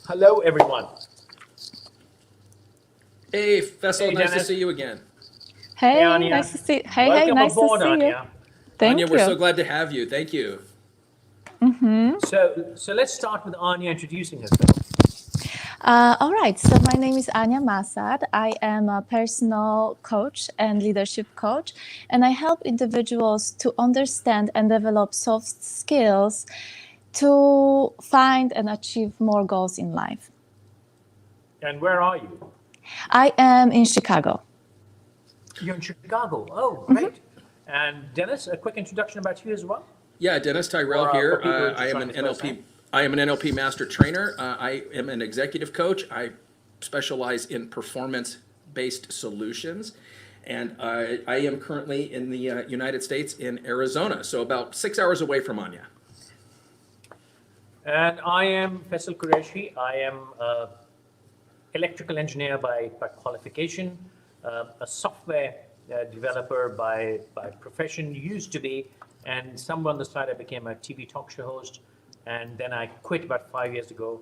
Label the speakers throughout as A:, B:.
A: Hello, everyone.
B: Hey, Faisal,
A: Hey,
B: nice to
A: Dennis.
B: see you again.
A: Hey,
C: Hey, nice
A: Anya.
C: to see. Hey,
A: Welcome
C: nice to
A: aboard,
C: see you.
A: Anya.
B: Anya,
C: Thank
B: we're so
C: you.
B: glad to have you. Thank you.
A: So let's start with Anya introducing herself.
C: All right. So my name is Anya Masad. I am a personal coach and leadership coach, and I help individuals to understand and develop soft skills to find and achieve more goals in life.
A: And where are you?
C: I am in Chicago.
A: You're in Chicago. Oh, great. And Dennis, a quick introduction about you as well,
B: Yeah, Dennis Tyrell here.
A: for people who are
B: I
A: just
B: am
A: joining
B: an
A: us first time.
B: NLP. I am an NLP master trainer. I am an executive coach. I specialize in performance-based solutions, and I am currently in the United States in Arizona, so about 6 hours away from Anya.
A: And I am Faisal Qureshi. I am electrical engineer by qualification, a software developer by profession, used to be, and somewhere on the side I became a TV talk show host, and then I quit about 5 years ago,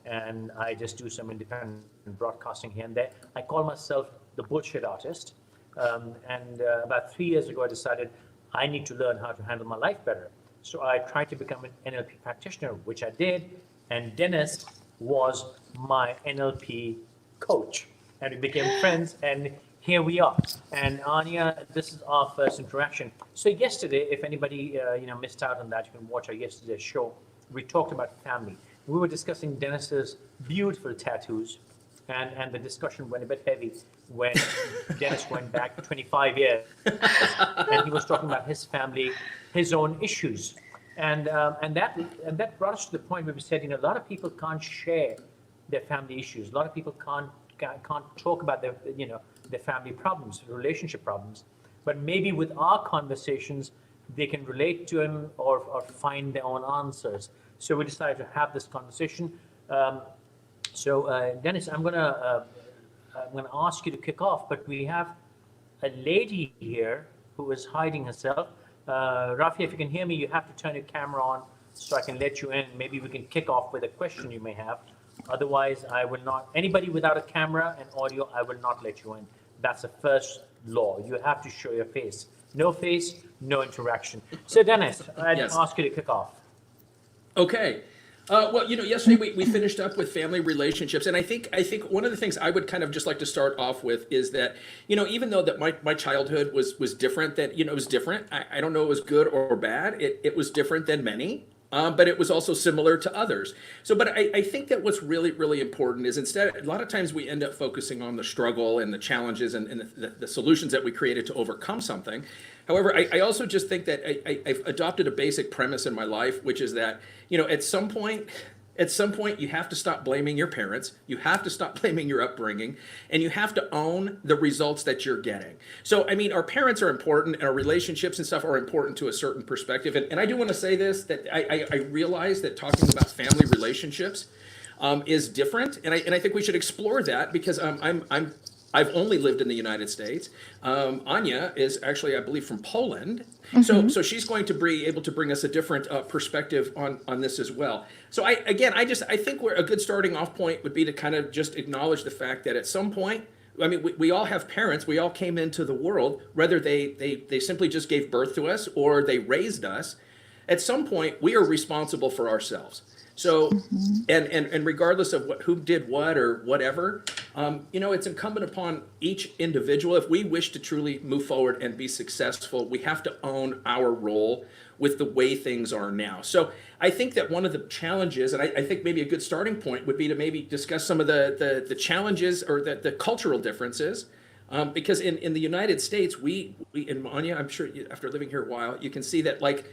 A: and I just do some independent broadcasting here and there. I call myself the bullshit artist, and about 3 years ago I decided I need to learn how to handle my life better. So I tried to become an NLP practitioner, which I did, and Dennis was my NLP coach, and we became friends, and here we are. And Anya, this is our first interaction. So yesterday, if anybody missed out on that, you can watch our yesterday's show. We talked about family. We were discussing Dennis's beautiful tattoos, and the discussion went a bit heavy when Dennis went back 25 years, and he was talking about his family, his own issues, and that brought us to the point where we said, a lot of people can't share their family issues. A lot of people can't talk about their family problems, relationship problems. But maybe with our conversations, they can relate to them or find their own answers. So we decided to have this conversation. So Dennis, I'm gonna ask you to kick off, but we have a lady here who is hiding herself. Rafi, if you can hear me, you have to turn your camera on so I can let you in. Maybe we can kick off with a question you may have. Otherwise, I will not. Anybody without a camera and audio, I will not let you in. That's the first law. You have to show your face. No face, no interaction. So Dennis, I'd
B: Yes.
A: ask you to kick off.
B: Okay. Well, yesterday we finished up with family relationships, and I think one of the things I would kind of just like to start off with is that, even though that my childhood was different, that it was different. I don't know it was good or bad. It was different than many. But it was also similar to others. So, but I think that what's really, really important is, instead, a lot of times we end up focusing on the struggle and the challenges and the solutions that we created to overcome something. However, I also just think that I've adopted a basic premise in my life, which is that, at some point, you have to stop blaming your parents. You have to stop blaming your upbringing, and you have to own the results that you're getting. So, I mean, our parents are important, and our relationships and stuff are important to a certain perspective. And I do want to say this, that I realize that talking about family relationships is different, and I think we should explore that, because I've only lived in the United States. Anya is actually, I believe, from Poland. So she's going to be able to bring us a different perspective on this as well. So I think a good starting off point would be to kind of just acknowledge the fact that at some point, I mean, we all have parents. We all came into the world, whether they simply just gave birth to us or they raised us. At some point, we are responsible for ourselves. So, and regardless of who did what or whatever, it's incumbent upon each individual. If we wish to truly move forward and be successful, we have to own our role with the way things are now. So I think that one of the challenges, and I think maybe a good starting point would be to maybe discuss some of the challenges or the cultural differences. Because in the United States, we in Anya, I'm sure after living here a while, you can see that, like,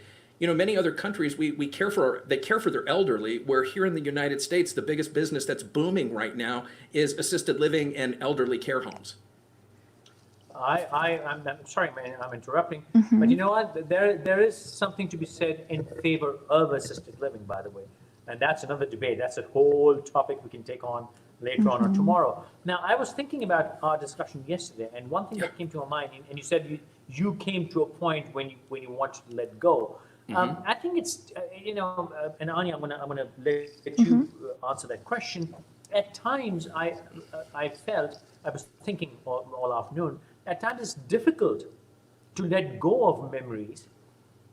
B: many other countries, they care for their elderly, where here in the United States, the biggest business that's booming right now is assisted living and elderly care homes.
A: I'm sorry, man, I'm interrupting, but you know what? There is something to be said in favor of assisted living, by the way, and that's another debate. That's a whole topic we can take on later on or tomorrow. Now, I was thinking about our discussion yesterday, and one thing that came to my mind, and you said you came to a point when you wanted to let go. I think it's and Anya, I'm gonna let you answer that question. At times, I felt, I was thinking all afternoon, at times it's difficult to let go of memories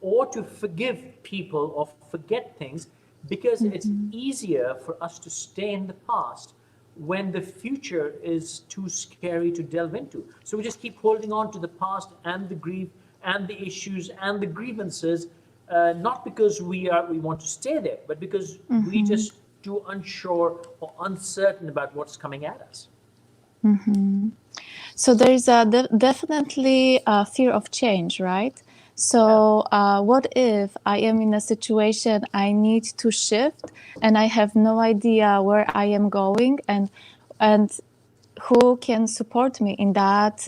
A: or to forgive people or forget things because it's easier for us to stay in the past when the future is too scary to delve into. So we just keep holding on to the past and the grief and the issues and the grievances, not because we want to stay there, but because we just too unsure or uncertain about what's coming at us.
C: So there is definitely a fear of change, right? So what if I am in a situation I need to shift and I have no idea where I am going and who can support me in that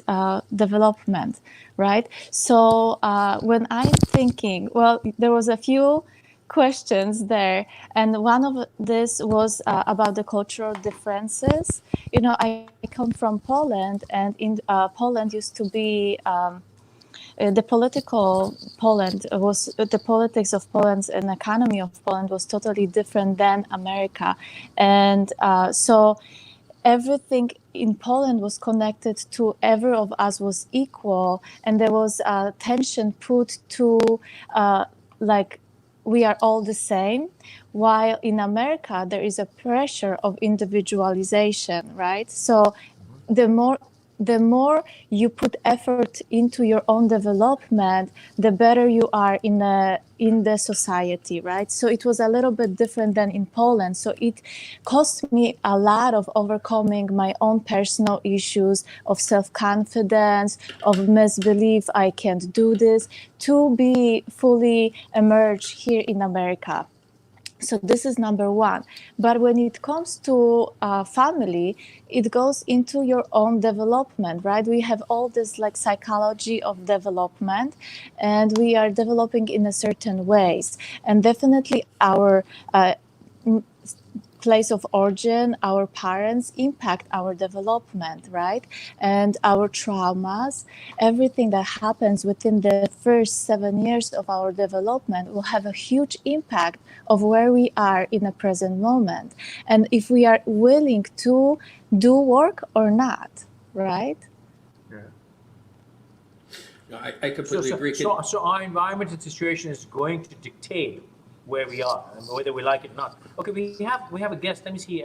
C: development, right? So when I'm thinking, well, there was a few questions there, and one of this was about the cultural differences. You know, I come from Poland, and in Poland used to be the politics of Poland and economy of Poland was totally different than America, and so everything in Poland was connected to every of us was equal, and there was tension put to like we are all the same, while in America there is a pressure of individualization, right? So the more you put effort into your own development, the better you are in the society, right? So it was a little bit different than in Poland. So it cost me a lot of overcoming my own personal issues of self-confidence, of misbelief, I can't do this, to be fully emerged here in America. So this is number one. But when it comes to family, it goes into your own development, right? We have all this like psychology of development, and we are developing in a certain ways. And definitely our place of origin, our parents impact our development, right? And our traumas, everything that happens within the first 7 years of our development will have a huge impact of where we are in the present moment. And if we are willing to do work or not, right?
B: No, I completely agree.
A: So our environment and situation is going to dictate where we are and whether we like it or not. Okay, we have a guest. Let me see.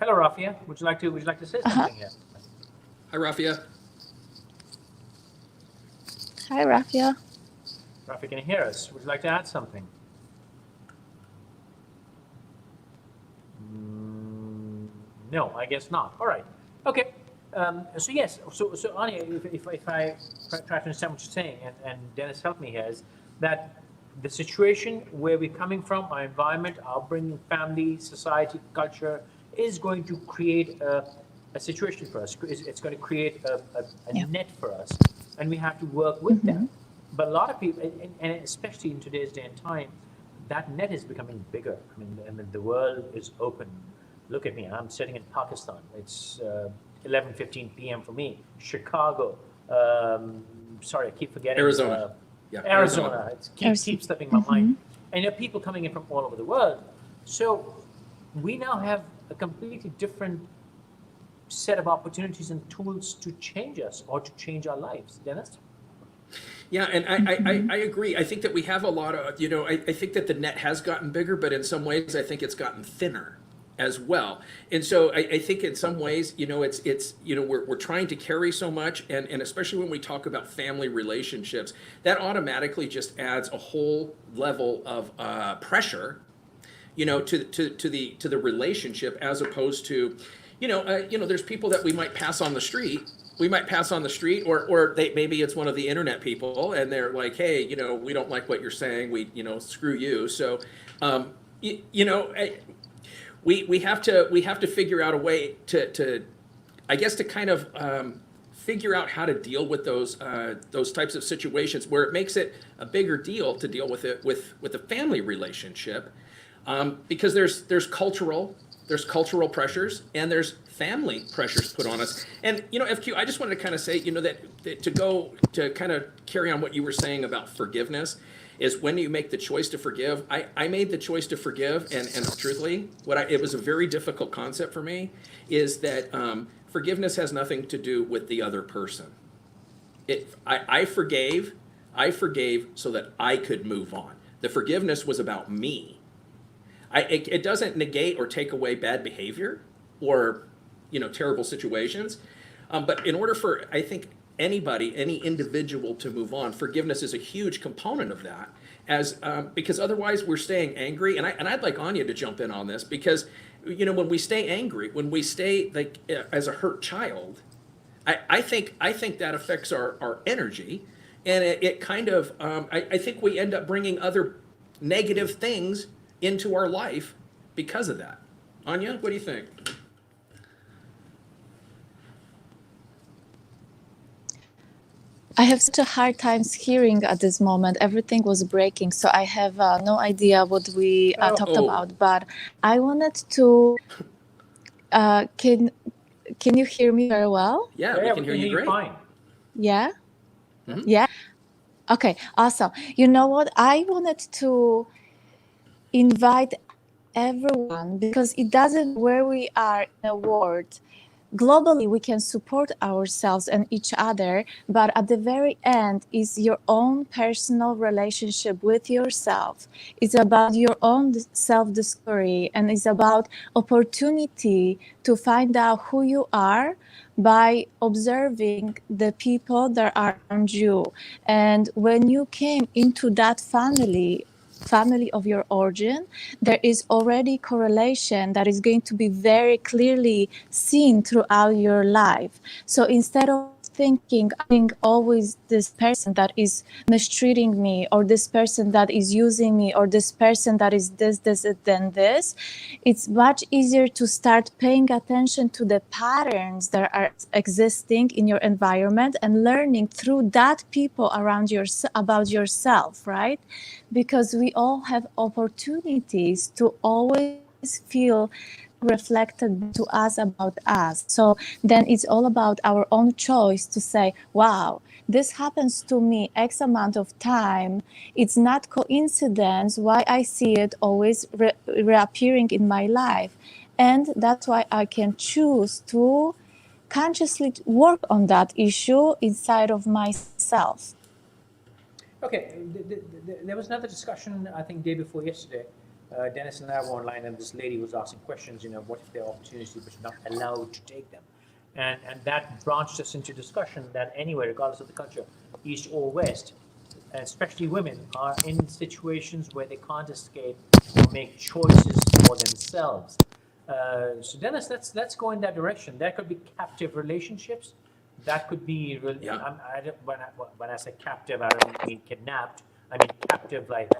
A: Hello, Rafia. Would you like to say something here?
B: Hi, Rafia.
C: Hi, Rafia.
A: Rafia, can you hear us? Would you like to add something? No, I guess not. All right. Okay. So yes. So Anya, if I try to understand what you're saying, and Dennis help me here, is that the situation where we're coming from, our environment, our bringing family, society, culture, is going to create a situation for us. It's going to create a net for us, and we have to work with that. But a lot of people, and especially in today's day and time, that net is becoming bigger. I mean, the world is open. Look at me. I'm sitting in Pakistan. It's 11:15 p.m. for me. Chicago. Sorry, I keep forgetting.
B: Arizona.
A: Arizona. It keeps slipping my mind. And you have people coming in from all over the world. So we now have a completely different set of opportunities and tools to change us or to change our lives. Dennis?
B: Yeah, and I agree. I think that we have a lot of, I think that the net has gotten bigger, but in some ways I think it's gotten thinner as well. And so I think in some ways, it's we're trying to carry so much, and especially when we talk about family relationships, that automatically just adds a whole level of pressure, to the relationship, as opposed to, there's people that we might pass on the street. Or maybe it's one of the internet people, and they're like, hey, we don't like what you're saying. Screw you. So, we have to figure out a way to I guess to kind of figure out how to deal with those types of situations where it makes it a bigger deal to deal with it with a family relationship, because there's cultural pressures and there's family pressures put on us. And, FQ, I just wanted to kind of say, that to go to kind of carry on what you were saying about forgiveness is when you make the choice to forgive. I made the choice to forgive, and truthfully, it was a very difficult concept for me, is that forgiveness has nothing to do with the other person. I forgave so that I could move on. The forgiveness was about me. It doesn't negate or take away bad behavior or, terrible situations. But in order for, I think, any individual to move on, forgiveness is a huge component of that. Because otherwise we're staying angry. And I'd like Anya to jump in on this, because, when we stay angry, when we stay like as a hurt child, I think that affects our energy. And it kind of, I think we end up bringing other negative things into our life because of that. Anya, what do you think?
C: I have such a hard time hearing at this moment. Everything was breaking, so I have no idea what we talked about. But I wanted to. Can you hear me very well?
B: Yeah, we can hear you great.
A: Fine.
C: Yeah.
B: Mm-hmm.
C: Yeah. Okay. Awesome. You know what? I wanted to invite everyone, because it doesn't where we are in the world. Globally, we can support ourselves and each other, but at the very end is your own personal relationship with yourself. It's about your own self-discovery, and it's about opportunity to find out who you are by observing the people that are around you. And when you came into that family of your origin, there is already correlation that is going to be very clearly seen throughout your life. So instead of thinking, I think always this person that is mistreating me, or this person that is using me, or this person that is this, then this, it's much easier to start paying attention to the patterns that are existing in your environment and learning through that people around about yourself, right? Because we all have opportunities to always feel reflected to us about us. So then it's all about our own choice to say, wow, this happens to me X amount of time. It's not coincidence why I see it always reappearing in my life. And that's why I can choose to consciously work on that issue inside of myself.
A: Okay, there was another discussion, I think, day before yesterday. Dennis and I were online, and this lady was asking questions, what if there are opportunities but you're not allowed to take them? And that branched us into discussion that anywhere, regardless of the culture, East or West, and especially women, are in situations where they can't escape or make choices for themselves. So Dennis, let's go in that direction. There could be captive relationships. That could be really.
B: Yeah.
A: When I say captive, I don't mean kidnapped. I mean captive, like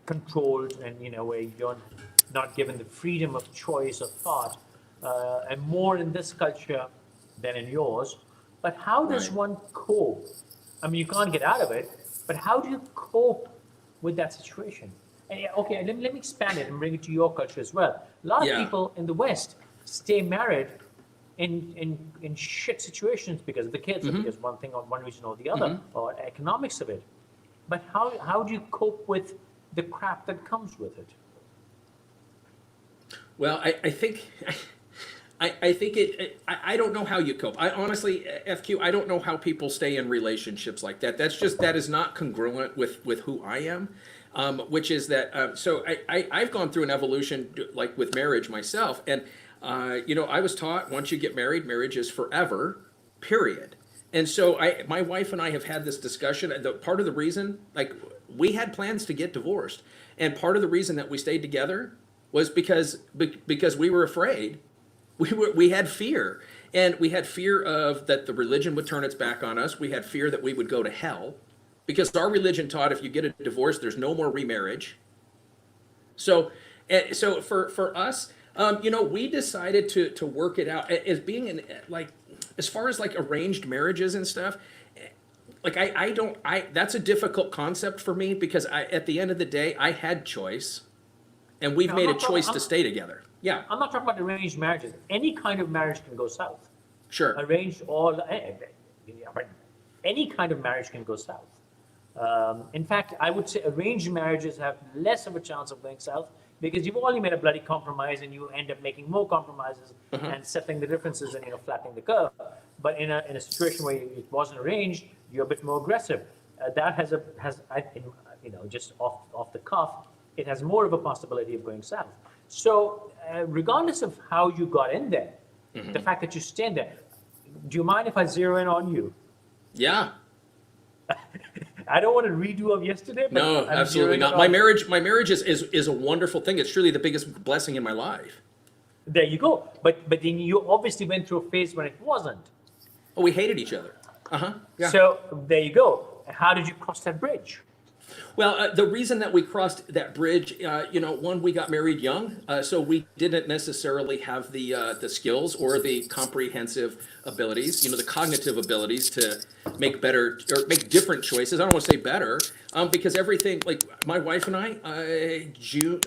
A: controlled, and where you're not given the freedom of choice or thought, and more in this culture than in yours. But how does
B: Right.
A: one cope? I mean, you can't get out of it, but how do you cope with that situation? And okay, let me expand it and bring it to your culture as well. A lot of
B: Yeah.
A: people in the West stay married in shit situations because of the kids, or because one thing or one reason or the other, or economics of it. But how do you cope with the crap that comes with it?
B: Well, I think I think I don't know how you cope. I honestly, FQ, I don't know how people stay in relationships like that. That is not congruent with who I am. Which is that, so I've gone through an evolution like with marriage myself. And, I was taught once you get married, marriage is forever, period. And so my wife and I have had this discussion. Part of the reason, like, we had plans to get divorced. And part of the reason that we stayed together was because we were afraid. We had fear. And we had fear of that the religion would turn its back on us. We had fear that we would go to hell. Because our religion taught if you get a divorce, there's no more remarriage. So for us, we decided to work it out as being as far as like arranged marriages and stuff. Like that's a difficult concept for me because at the end of the day, I had choice, and we've made a choice to stay together. Yeah,
A: I'm not talking about arranged marriages. Any kind of marriage can go south.
B: sure.
A: Arranged but any kind of marriage can go south. In fact, I would say arranged marriages have less of a chance of going south because you've already made a bloody compromise and you end up making more compromises and settling the differences and flattening the curve. But in a situation where it wasn't arranged, you're a bit more aggressive. That just off the cuff, it has more of a possibility of going south. So regardless of how you got in there, the fact that you stand there, do you mind if I zero in on you?
B: Yeah.
A: I don't want to redo of yesterday, but
B: No,
A: I'm
B: absolutely
A: zeroing
B: not.
A: in
B: My marriage is a wonderful thing. It's truly the biggest blessing in my life.
A: There you go. But then you obviously went through a phase when it wasn't.
B: Oh, we hated each other. Yeah.
A: So there you go. How did you cross that bridge?
B: Well, the reason that we crossed that bridge, one, we got married young, so we didn't necessarily have the skills or the comprehensive abilities, the cognitive abilities to make better or make different choices. I don't want to say better, because everything, like my wife and June.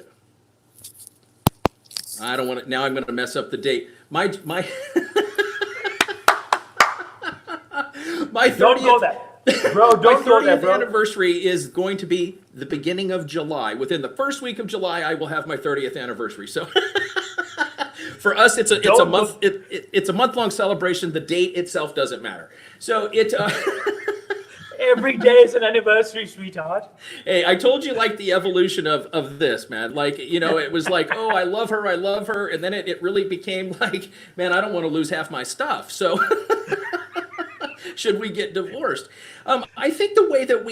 B: I don't want to. Now I'm going to mess up the date. My my 30th.
A: Don't go there. Bro, don't go there,
B: My 30th
A: bro.
B: anniversary is going to be the beginning of July. Within the first week of July, I will have my 30th anniversary. So for us, it's a month. It's a month-long celebration. The date itself doesn't matter. So
A: Every day is an anniversary, sweetheart.
B: Hey, I told you like the evolution of this, man. Like, it was like, oh, I love her. And then it really became like, man, I don't want to lose half my stuff. So should we get divorced? I think the way that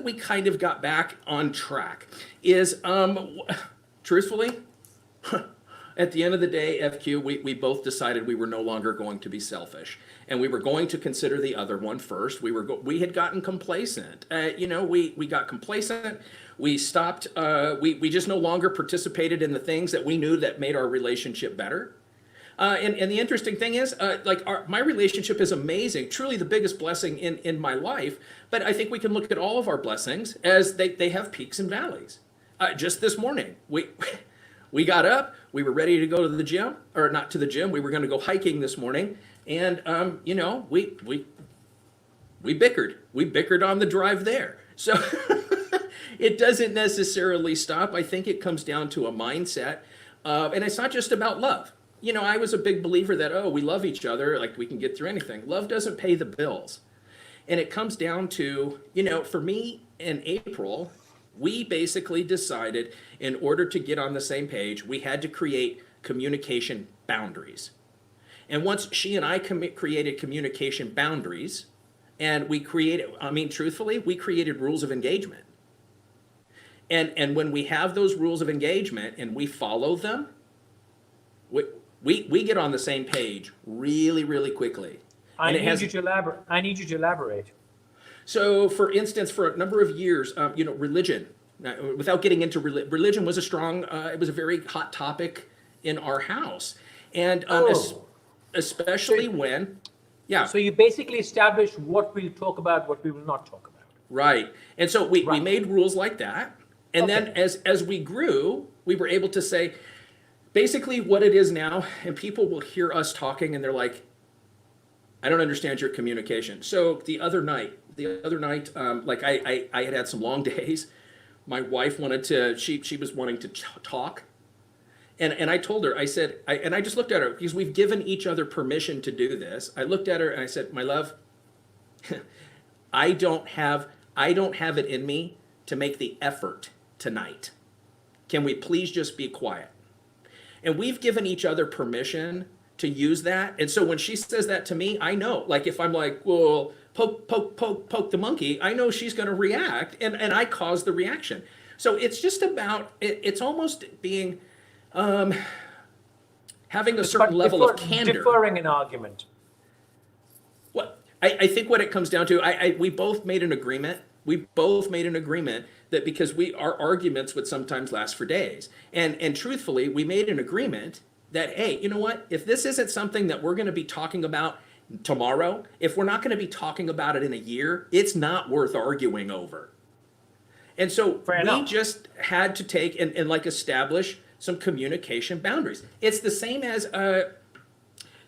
B: we kind of got back on track is, truthfully, at the end of the day, FQ, we both decided we were no longer going to be selfish, and we were going to consider the other one first. We had gotten complacent. We got complacent. We stopped. We just no longer participated in the things that we knew that made our relationship better. And the interesting thing is, my relationship is amazing, truly the biggest blessing in my life. But I think we can look at all of our blessings as they have peaks and valleys. Just this morning, we got up, we were ready to go to the gym, or not to the gym. We were going to go hiking this morning, and we bickered. We bickered on the drive there. So it doesn't necessarily stop. I think it comes down to a mindset, and it's not just about love. I was a big believer that, we love each other, like we can get through anything. Love doesn't pay the bills. And it comes down to, for me in April, we basically decided in order to get on the same page, we had to create communication boundaries. And once she and I created communication boundaries, and we truthfully, we created rules of engagement. And when we have those rules of engagement and we follow them, we get on the same page really, really quickly.
A: I need you to elaborate.
B: So, for instance, for a number of years, religion, without getting into religion was it was a very hot topic in our house. And especially when, yeah.
A: So you basically establish what we'll talk about, what we will not talk about.
B: Right. And so we made rules like that. And then as we grew, we were able to say, basically what it is now, and people will hear us talking and they're like, I don't understand your communication. So the other night, I had some long days. My wife she was wanting to talk. And I told her, I said, I just looked at her because we've given each other permission to do this. I looked at her and I said, my love, I don't have it in me to make the effort tonight. Can we please just be quiet? And we've given each other permission to use that. And so when she says that to me, I know, like if I'm like, well, poke the monkey, I know she's going to react and I cause the reaction. So it's just about, it's almost being, having a certain level of candor.
A: Deferring an argument.
B: Well, I think what it comes down to, we both made an agreement. That because our arguments would sometimes last for days. And truthfully, we made an agreement that, hey, you know what? If this isn't something that we're going to be talking about tomorrow, if we're not going to be talking about it in a year, it's not worth arguing over. And so we just had to take and like establish some communication boundaries. It's the same as our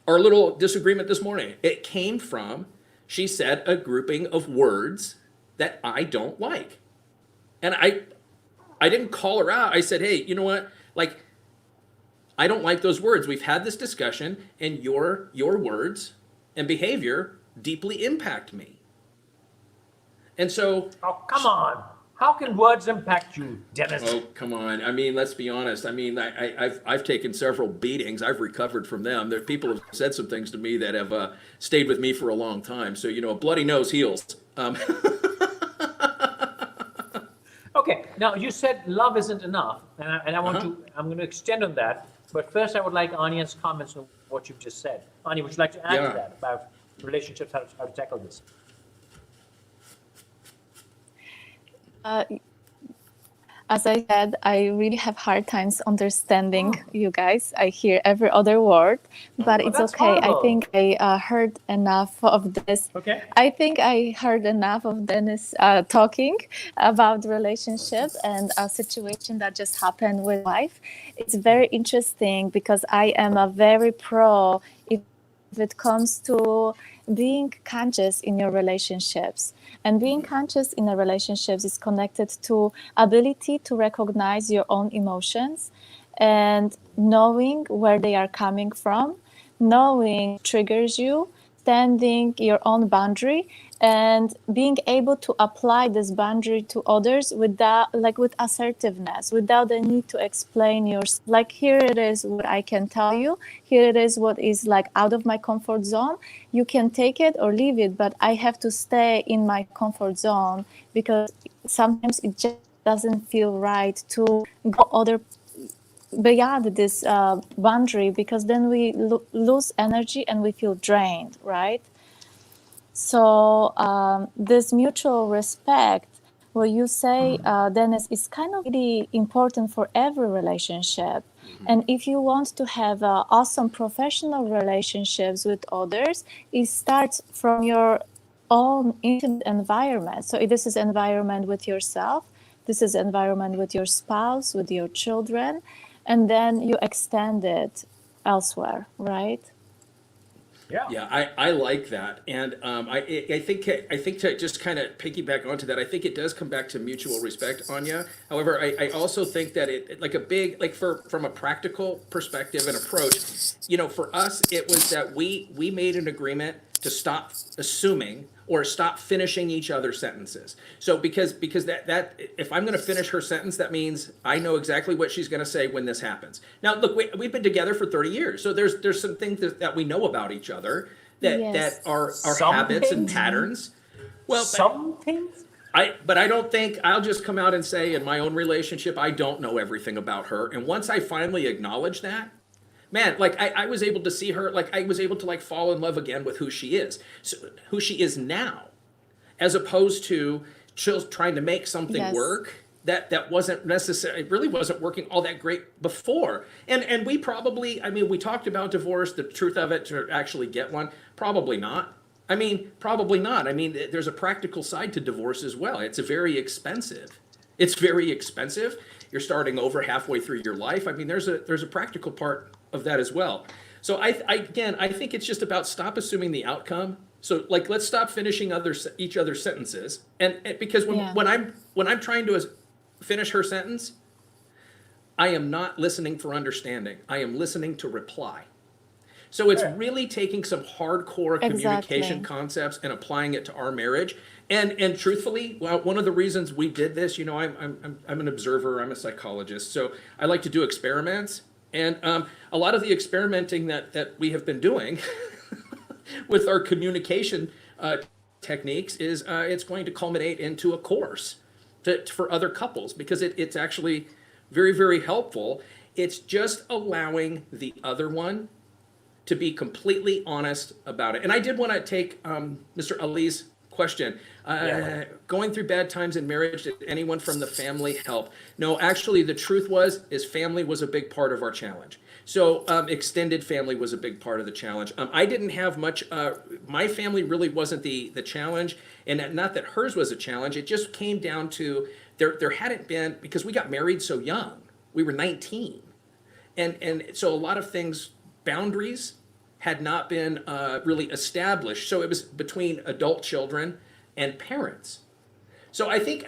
B: little disagreement this morning. It came from, she said, a grouping of words that I don't like. And I didn't call her out. I said, hey, you know what? Like, I don't like those words. We've had this discussion, and your words and behavior deeply impact me. And so,
A: Oh, come on. How can words impact you, Dennis?
B: oh, come on. I mean, let's be honest. I mean, I've taken several beatings. I've recovered from them. There people have said some things to me that have stayed with me for a long time. So, you know, a bloody nose heals.
A: Okay, now you said love isn't enough, and I'm going to extend on that. But first, I would like Anya's comments on what you've just said. Anya, would you like to add to that about relationships, how to tackle this?
C: As I said, I really have hard times understanding you guys. I hear every other word, but it's
A: that's
C: okay.
A: horrible.
C: I think I heard enough of this.
A: Okay.
C: I think I heard enough of Dennis talking about relationship and a situation that just happened with wife. It's very interesting because I am a very pro if it comes to being conscious in your relationships. And being conscious in a relationship is connected to ability to recognize your own emotions and knowing where they are coming from, knowing triggers you, standing your own boundary, and being able to apply this boundary to others without, like, with assertiveness, without the need to explain yours. Like, here it is what I can tell you. Here it is what is like out of my comfort zone. You can take it or leave it, but I have to stay in my comfort zone because sometimes it just doesn't feel right to go beyond this boundary, because then we lose energy and we feel drained, right? So this mutual respect, what you say, Dennis, is kind of really important for every relationship. And if you want to have awesome professional relationships with others, it starts from your own intimate environment. So this is environment with yourself, this is environment with your spouse, with your children, and then you extend it elsewhere, right?
B: Yeah, I like that, and I think to just kind of piggyback onto that, I think it does come back to mutual respect, Anya. However, I also think that it like a big like from a practical perspective and approach, you know, for us it was that we made an agreement to stop assuming or stop finishing each other's sentences. So because that if I'm going to finish her sentence, that means I know exactly what she's going to say when this happens. Now, look, we've been together for 30 years, so there's some things that we know about each other that are
A: Some
B: habits and
A: things?
B: patterns. Well,
A: Some things?
B: but I don't think I'll just come out and say in my own relationship I don't know everything about her. And once I finally acknowledge that, man, like I was able to see her, like I was able to like fall in love again with who she is, so, who she is now, as opposed to just trying to make something work that wasn't necessary. It really wasn't working all that great before. And we probably, I mean, we talked about divorce, the truth of it, to actually get one, probably not. I mean, probably not. I mean, there's a practical side to divorce as well. It's very expensive. It's very expensive. You're starting over halfway through your life. I mean, there's a practical part of that as well. So I think it's just about stop assuming the outcome. So like, let's stop finishing each other's sentences. And because when I'm trying to finish her sentence, I am not listening for understanding. I am listening to reply. So it's really taking some hardcore communication concepts and applying it to our marriage. And truthfully, well, one of the reasons we did this, you know, I'm an observer, I'm a psychologist, so I like to do experiments. And a lot of the experimenting that we have been doing with our communication techniques is it's going to culminate into a course for other couples, because it's actually very, very helpful. It's just allowing the other one to be completely honest about it. And I did want to take Mr. Ali's question. Going through bad times in marriage, did anyone from the family help? No, actually, the truth is family was a big part of our challenge. So extended family was a big part of the challenge. I didn't have much, my family really wasn't the challenge, and not that hers was a challenge. It just came down to there hadn't been, because we got married so young. We were 19. And so a lot of things, boundaries had not been really established. So it was between adult children and parents. So I think,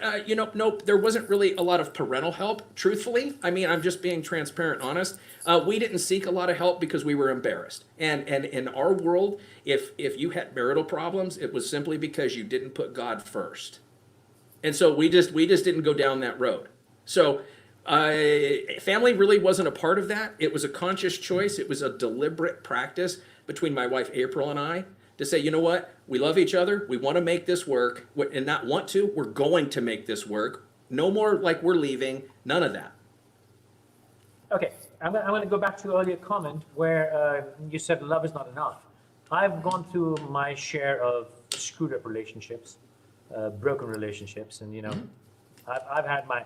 B: nope, there wasn't really a lot of parental help, truthfully. I mean, I'm just being transparent, honest. We didn't seek a lot of help because we were embarrassed. And in our world, if you had marital problems, it was simply because you didn't put God first. And so we just didn't go down that road. So family really wasn't a part of that. It was a conscious choice. It was a deliberate practice between my wife April and I to say, you know what, we love each other. We want to make this work, and not want to. We're going to make this work. No more like we're leaving. None of that.
A: Okay, I'm going to go back to your earlier comment where you said love is not enough. I've gone through my share of screwed up relationships, broken relationships, and I've had my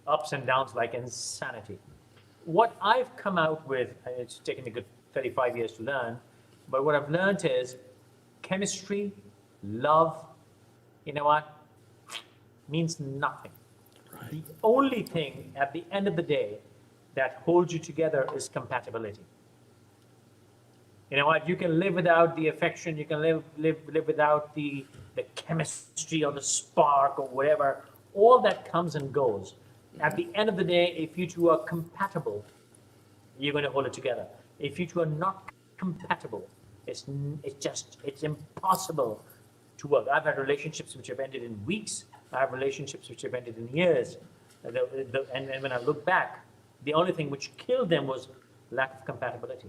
A: ups and downs like insanity. What I've come out with, it's taken me a good 35 years to learn, but what I've learned is chemistry, love, you know what, means nothing.
B: Right.
A: The only thing at the end of the day that holds you together is compatibility. You know what, you can live without the affection, you can live without the chemistry or the spark or whatever. All that comes and goes. At the end of the day, if you two are compatible, you're going to hold it together. If you two are not compatible, it's impossible to work. I've had relationships which have ended in weeks. I have relationships which have ended in years. And when I look back, the only thing which killed them was lack of compatibility.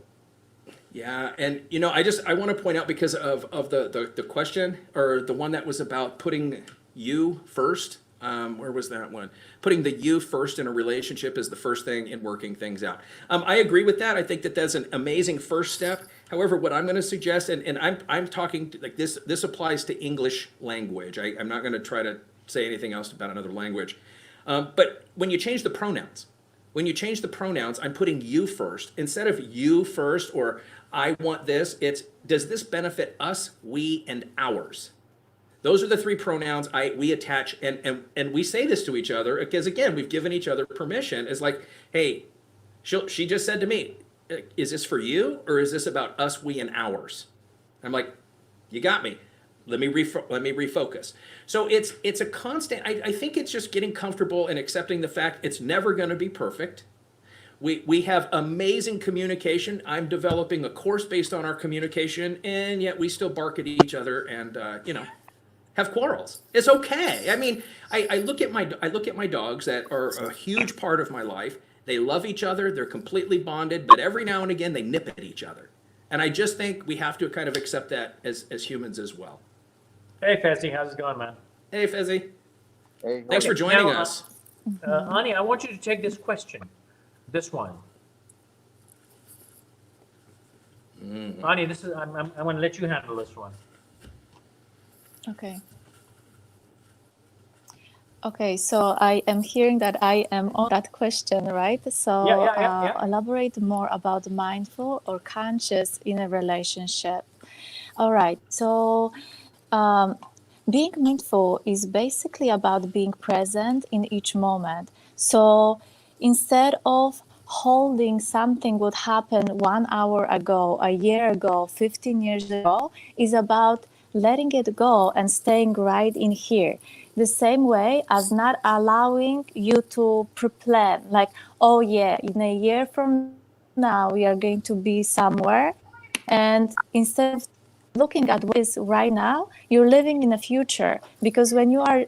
B: Yeah, and I want to point out because of the question, or the one that was about putting you first. Where was that one? Putting the you first in a relationship is the first thing in working things out. I agree with that. I think that that's an amazing first step. However, what I'm going to suggest, and I'm talking like this applies to English language. I'm not going to try to say anything else about another language. But when you change the pronouns, I'm putting you first. Instead of you first or I want this, it's does this benefit us, we, and ours? Those are the three pronouns we attach, and we say this to each other because, again, we've given each other permission. It's like, hey, she just said to me, is this for you or is this about us, we, and ours? I'm like, you got me. Let me refocus. So it's a constant. I think it's just getting comfortable and accepting the fact it's never going to be perfect. We have amazing communication. I'm developing a course based on our communication, and yet we still bark at each other and have quarrels. It's okay. I mean, I look at my dogs that are a huge part of my life. They love each other. They're completely bonded, but every now and again they nip at each other. And I just think we have to kind of accept that as humans as well.
A: Hey, Fezzi, how's it going, man?
B: Hey, Fezzi.
D: Hey,
B: Thanks for joining us.
A: Ani, I want you to take this question. This one. Ani, this is I'm going to let you handle this one.
C: Okay. Okay, so I am hearing that I am on that question, right? So
A: Yeah.
C: elaborate more about mindful or conscious in a relationship. All right, so being mindful is basically about being present in each moment. So instead of holding something what happened 1 hour ago, a year ago, 15 years ago, is about letting it go and staying right in here. The same way as not allowing you to pre-plan, like, oh yeah, in a year from now, we are going to be somewhere. And instead of looking at what is right now, you're living in the future. Because when you are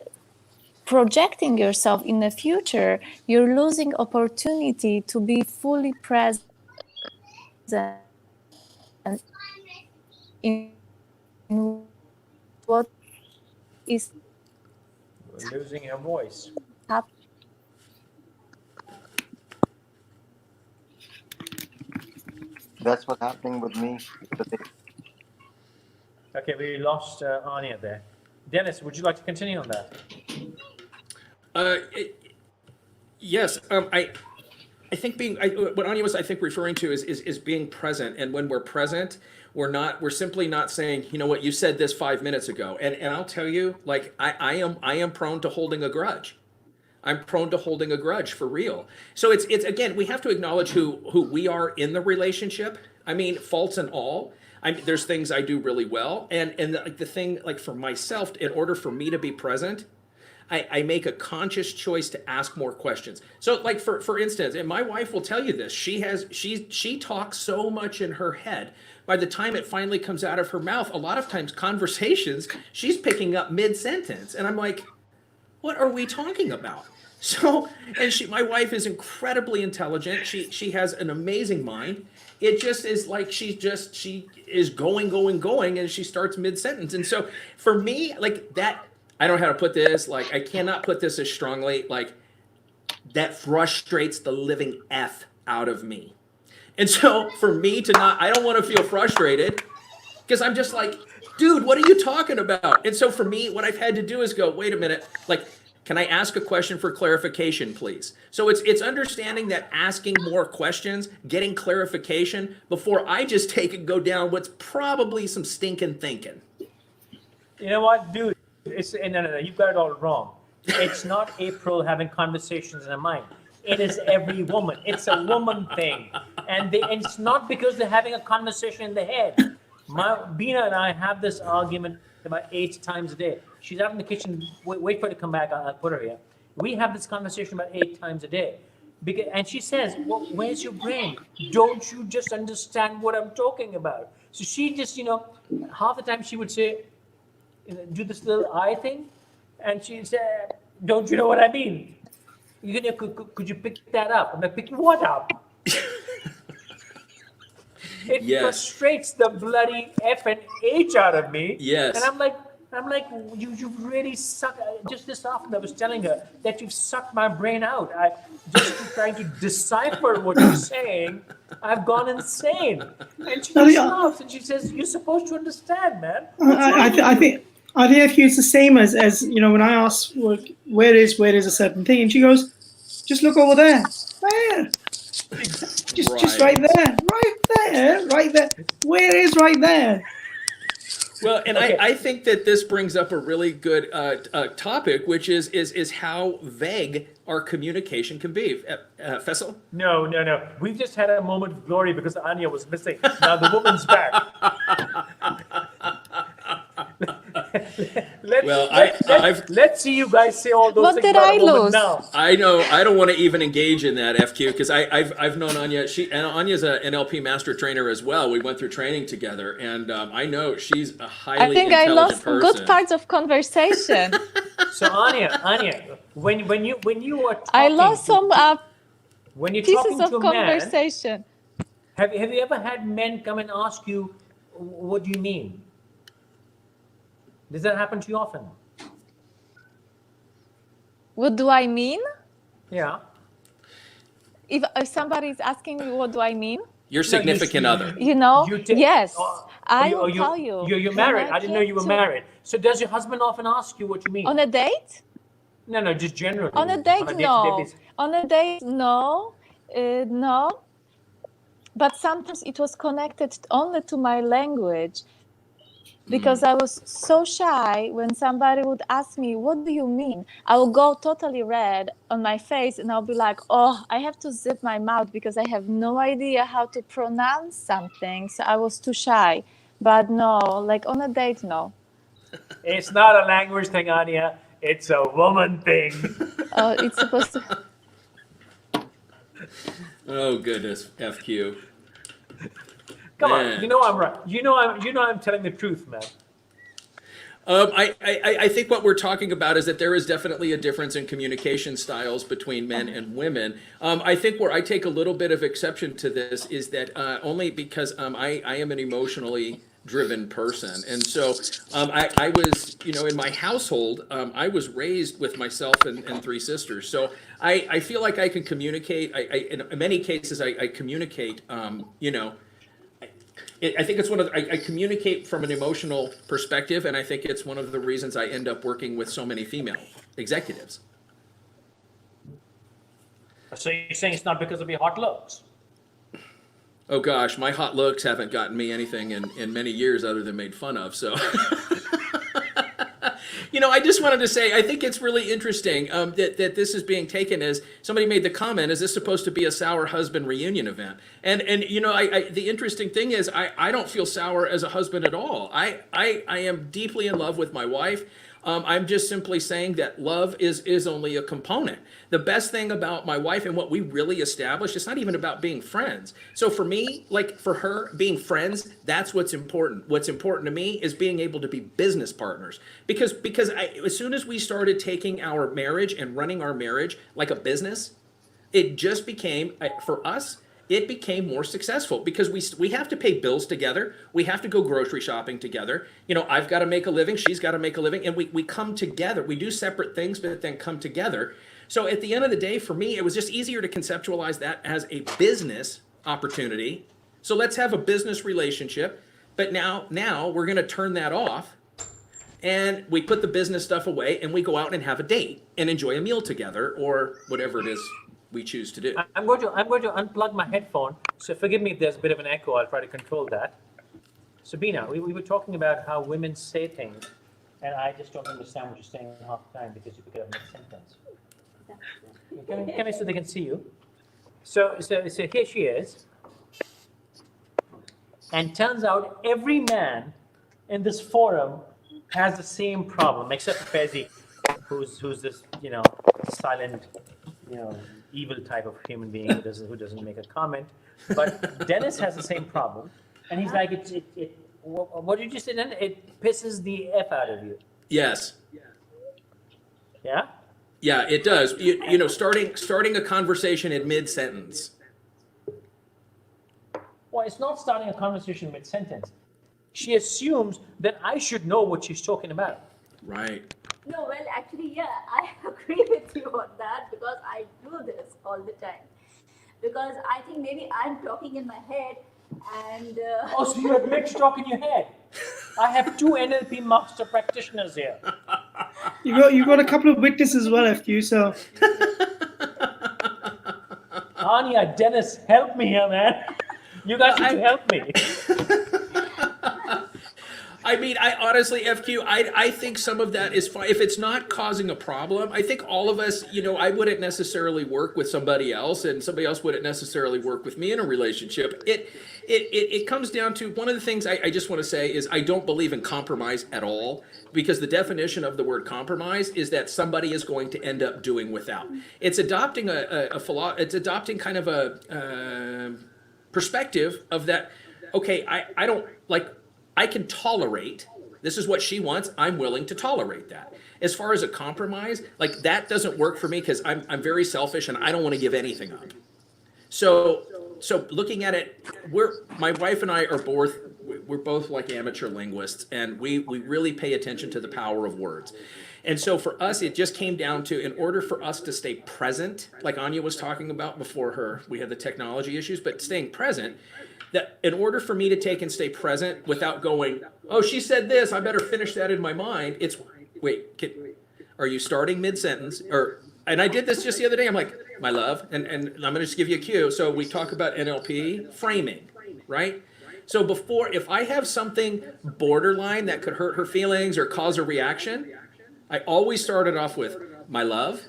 C: projecting yourself in the future, you're losing opportunity to be fully present in what is
A: We're losing your voice.
C: happening.
D: that's what's happening with me today.
A: Okay, we lost Anya there. Dennis, would you like to continue on that?
B: Yes, I think what Anya was, I think, referring to is being present. And when we're present, we're simply not saying, you know what, you said this 5 minutes ago. And I'll tell you, like, I am prone to holding a grudge. I'm prone to holding a grudge for real. So it's again, we have to acknowledge who we are in the relationship. I mean, faults and all. There's things I do really well, and the thing, like for myself, in order for me to be present, I make a conscious choice to ask more questions. So like for instance, and my wife will tell you this, she talks so much in her head. By the time it finally comes out of her mouth, a lot of times conversations, she's picking up mid-sentence. And I'm like, what are we talking about? So, and my wife is incredibly intelligent. She has an amazing mind. It just is like she is going, and she starts mid-sentence. And so for me, like that, I don't know how to put this, like I cannot put this as strongly, like that frustrates the living F out of me. And so for me to not, I don't want to feel frustrated because I'm just like, dude, what are you talking about? And so for me, what I've had to do is go, wait a minute, like, can I ask a question for clarification, please? So it's understanding that asking more questions, getting clarification before I just take and go down what's probably some stinking thinking.
A: You know what, dude? No, you've got it all wrong. It's not April having conversations in her mind. It is every woman. It's a woman thing. And it's not because they're having a conversation in the head. Bina and I have this argument about 8 times a day. She's out in the kitchen. Wait for her to come back. I'll put her here. We have this conversation about 8 times a day. And she says, well, where's your brain? Don't you just understand what I'm talking about? So she just, half the time she would say, do this little eye thing. And she'd say, don't you know what I mean? Could you pick that up? I'm like, pick what up? It frustrates the bloody F and H out of me.
B: Yes.
A: And I'm like, you've really sucked. Just this afternoon, I was telling her that you've sucked my brain out. Just trying to decipher what you're saying, I've gone insane. And she just laughs and she says, "You're supposed to understand, man."
E: I think it's the same as when I ask where is a certain thing, and she goes, just look over there. Just right there. Where is right there?
B: Well, and okay. I think that this brings up a really good topic, which is how vague our communication can be. Faisal?
A: No. We've just had a moment of glory because Anya was missing. Now the woman's back. Let's see you guys say all those things about a woman now.
B: I know. I don't want to even engage in that, FQ, because I've known Anya. Anya's an NLP master trainer as well. We went through training together, and I know she's a highly intelligent person.
C: I think I lost good parts of conversation.
A: So Anya, when you were talking,
C: I lost some
A: when you're
C: pieces
A: talking
C: of
A: to a
C: conversation.
A: Man, have you ever had men come and ask you, what do you mean? Does that happen to you often?
C: What do I mean?
A: Yeah.
C: If somebody is asking me, what do I mean?
B: Your significant other.
C: Yes. I will tell you.
A: You're married. I didn't know you were married. So does your husband often ask you what you mean?
C: On a date?
A: No, just generally.
C: On a date, no. On a date, no. No. But sometimes it was connected only to my language. Because I was so shy when somebody would ask me, what do you mean? I will go totally red on my face and I'll be like, oh, I have to zip my mouth because I have no idea how to pronounce something. So I was too shy. But no, like on a date, no.
A: It's not a language thing, Anya. It's a woman thing.
C: Oh, it's supposed to.
B: Oh, goodness, FQ.
A: Come on, you know I'm right. You know I'm telling the truth, man.
B: I think what we're talking about is that there is definitely a difference in communication styles between men and women. I think where I take a little bit of exception to this is that only because I am an emotionally driven person. And so I was, in my household, I was raised with myself and 3 sisters. So I feel like I can communicate. In many cases, I communicate, I think it's I communicate from an emotional perspective, and I think it's one of the reasons I end up working with so many female executives.
A: So you're saying it's not because of your hot looks?
B: Oh gosh, my hot looks haven't gotten me anything in many years other than made fun of. So, I just wanted to say, I think it's really interesting that this is being taken as, somebody made the comment, is this supposed to be a sour husband reunion event? And the interesting thing is, I don't feel sour as a husband at all. I am deeply in love with my wife. I'm just simply saying that love is only a component. The best thing about my wife and what we really established, it's not even about being friends. So for me, like for her, being friends, that's what's important. What's important to me is being able to be business partners. Because as soon as we started taking our marriage and running our marriage like a business, it just became, for us, it became more successful because we have to pay bills together. We have to go grocery shopping together. I've got to make a living. She's got to make a living. And we come together. We do separate things, but then come together. So at the end of the day, for me, it was just easier to conceptualize that as a business opportunity. So let's have a business relationship. But now we're going to turn that off. And we put the business stuff away and we go out and have a date and enjoy a meal together or whatever it is we choose to do.
A: I'm going to unplug my headphone. So forgive me if there's a bit of an echo. I'll try to control that. Sabina, we were talking about how women say things, and I just don't understand what you're saying half the time because you pick it up mid-sentence. Come here so they can see you. So here she is. And turns out every man in this forum has the same problem, except Fezi, who's this, silent, evil type of human being who doesn't make a comment. But Dennis has the same problem, and he's like, what did you say then? It pisses the F out of you.
B: Yes.
A: Yeah?
B: Yeah, it does. Starting a conversation in mid-sentence.
A: Well, it's not starting a conversation mid-sentence. She assumes that I should know what she's talking about.
B: Right.
F: No, well, actually, yeah, I agree with you on that because I do this all the time. Because I think maybe I'm talking in my head and...
A: Oh, so you admit to talk in your head. I have 2 NLP master practitioners here.
E: You got a couple of witnesses as well, FQ, so...
A: Anya, Dennis, help me here, man. You guys need to help me.
B: I mean, I honestly, FQ, I think some of that is fine. If it's not causing a problem, I think all of us, I wouldn't necessarily work with somebody else and somebody else wouldn't necessarily work with me in a relationship. It comes down to, one of the things I just want to say is I don't believe in compromise at all, because the definition of the word compromise is that somebody is going to end up doing without. It's adopting it's adopting kind of a perspective of that, okay, I don't like, I can tolerate, this is what she wants, I'm willing to tolerate that. As far as a compromise, like that doesn't work for me because I'm very selfish and I don't want to give anything up. So looking at it, my wife and I are we're both like amateur linguists, and we really pay attention to the power of words. And so for us, it just came down to, in order for us to stay present, like Anya was talking about before we had the technology issues, but staying present, that in order for me to take and stay present without going, oh, she said this, I better finish that in my mind. It's, are you starting mid-sentence? And I did this just the other day. I'm like, my love, and I'm going to just give you a cue. So we talk about NLP, framing, right? So if I have something borderline that could hurt her feelings or cause a reaction, I always start it off with, my love.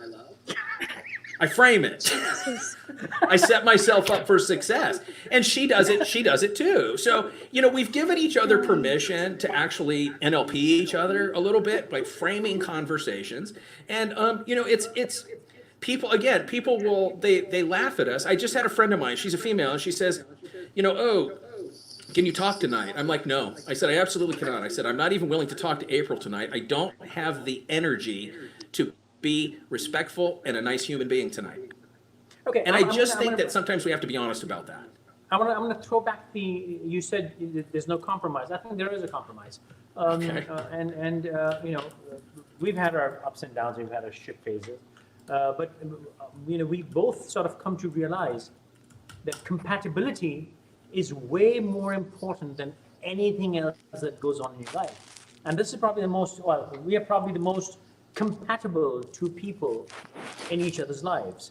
B: I frame it. I set myself up for success. And she does it too. So, we've given each other permission to actually NLP each other a little bit by framing conversations. And, it's people will, they laugh at us. I just had a friend of mine, she's a female, and she says, oh, can you talk tonight? I'm like, no. I said, I absolutely cannot. I said, I'm not even willing to talk to April tonight. I don't have the energy to be respectful and a nice human being tonight.
A: Okay.
B: And I think that sometimes we have to be honest about that.
A: I'm gonna throw back you said there's no compromise. I think there is a compromise.
B: Okay.
A: We've had our ups and downs. We've had our shit phases. But we both sort of come to realize that compatibility is way more important than anything else that goes on in your life. And this is probably we are probably the most compatible two people in each other's lives.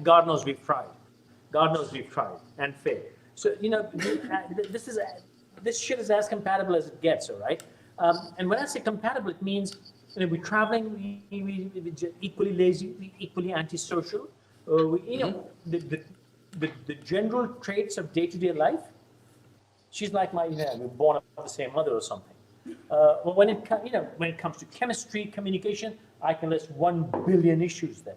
A: God knows we've tried. God knows we've tried and failed. So, this shit is as compatible as it gets, all right? And when I say compatible, it means we're traveling, we're equally lazy, we're equally antisocial. The general traits of day-to-day life. She's like we're born of the same mother or something. When it comes to chemistry, communication, I can list 1 billion issues there.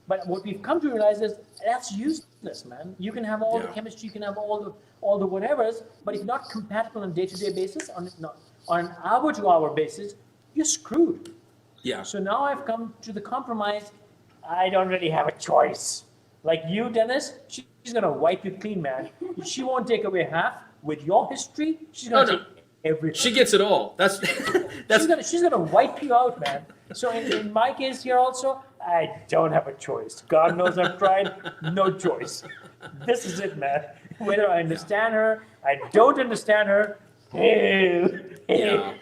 A: But what we've come to realize is that's useless, man. You can have all the chemistry, you can have all the whatevers, but if not compatible on a day-to-day basis, on an hour-to-hour basis, you're screwed.
B: Yeah.
A: So now I've come to the compromise. I don't really have a choice. Like you, Dennis, she's gonna wipe you clean, man. She won't take away half. With your history, she's gonna take everything.
B: She gets it all. That's
A: she's gonna wipe you out, man. So in my case here also, I don't have a choice. God knows I've tried, no choice. This is it, man. Whether I understand her, I don't understand her.
B: Yeah.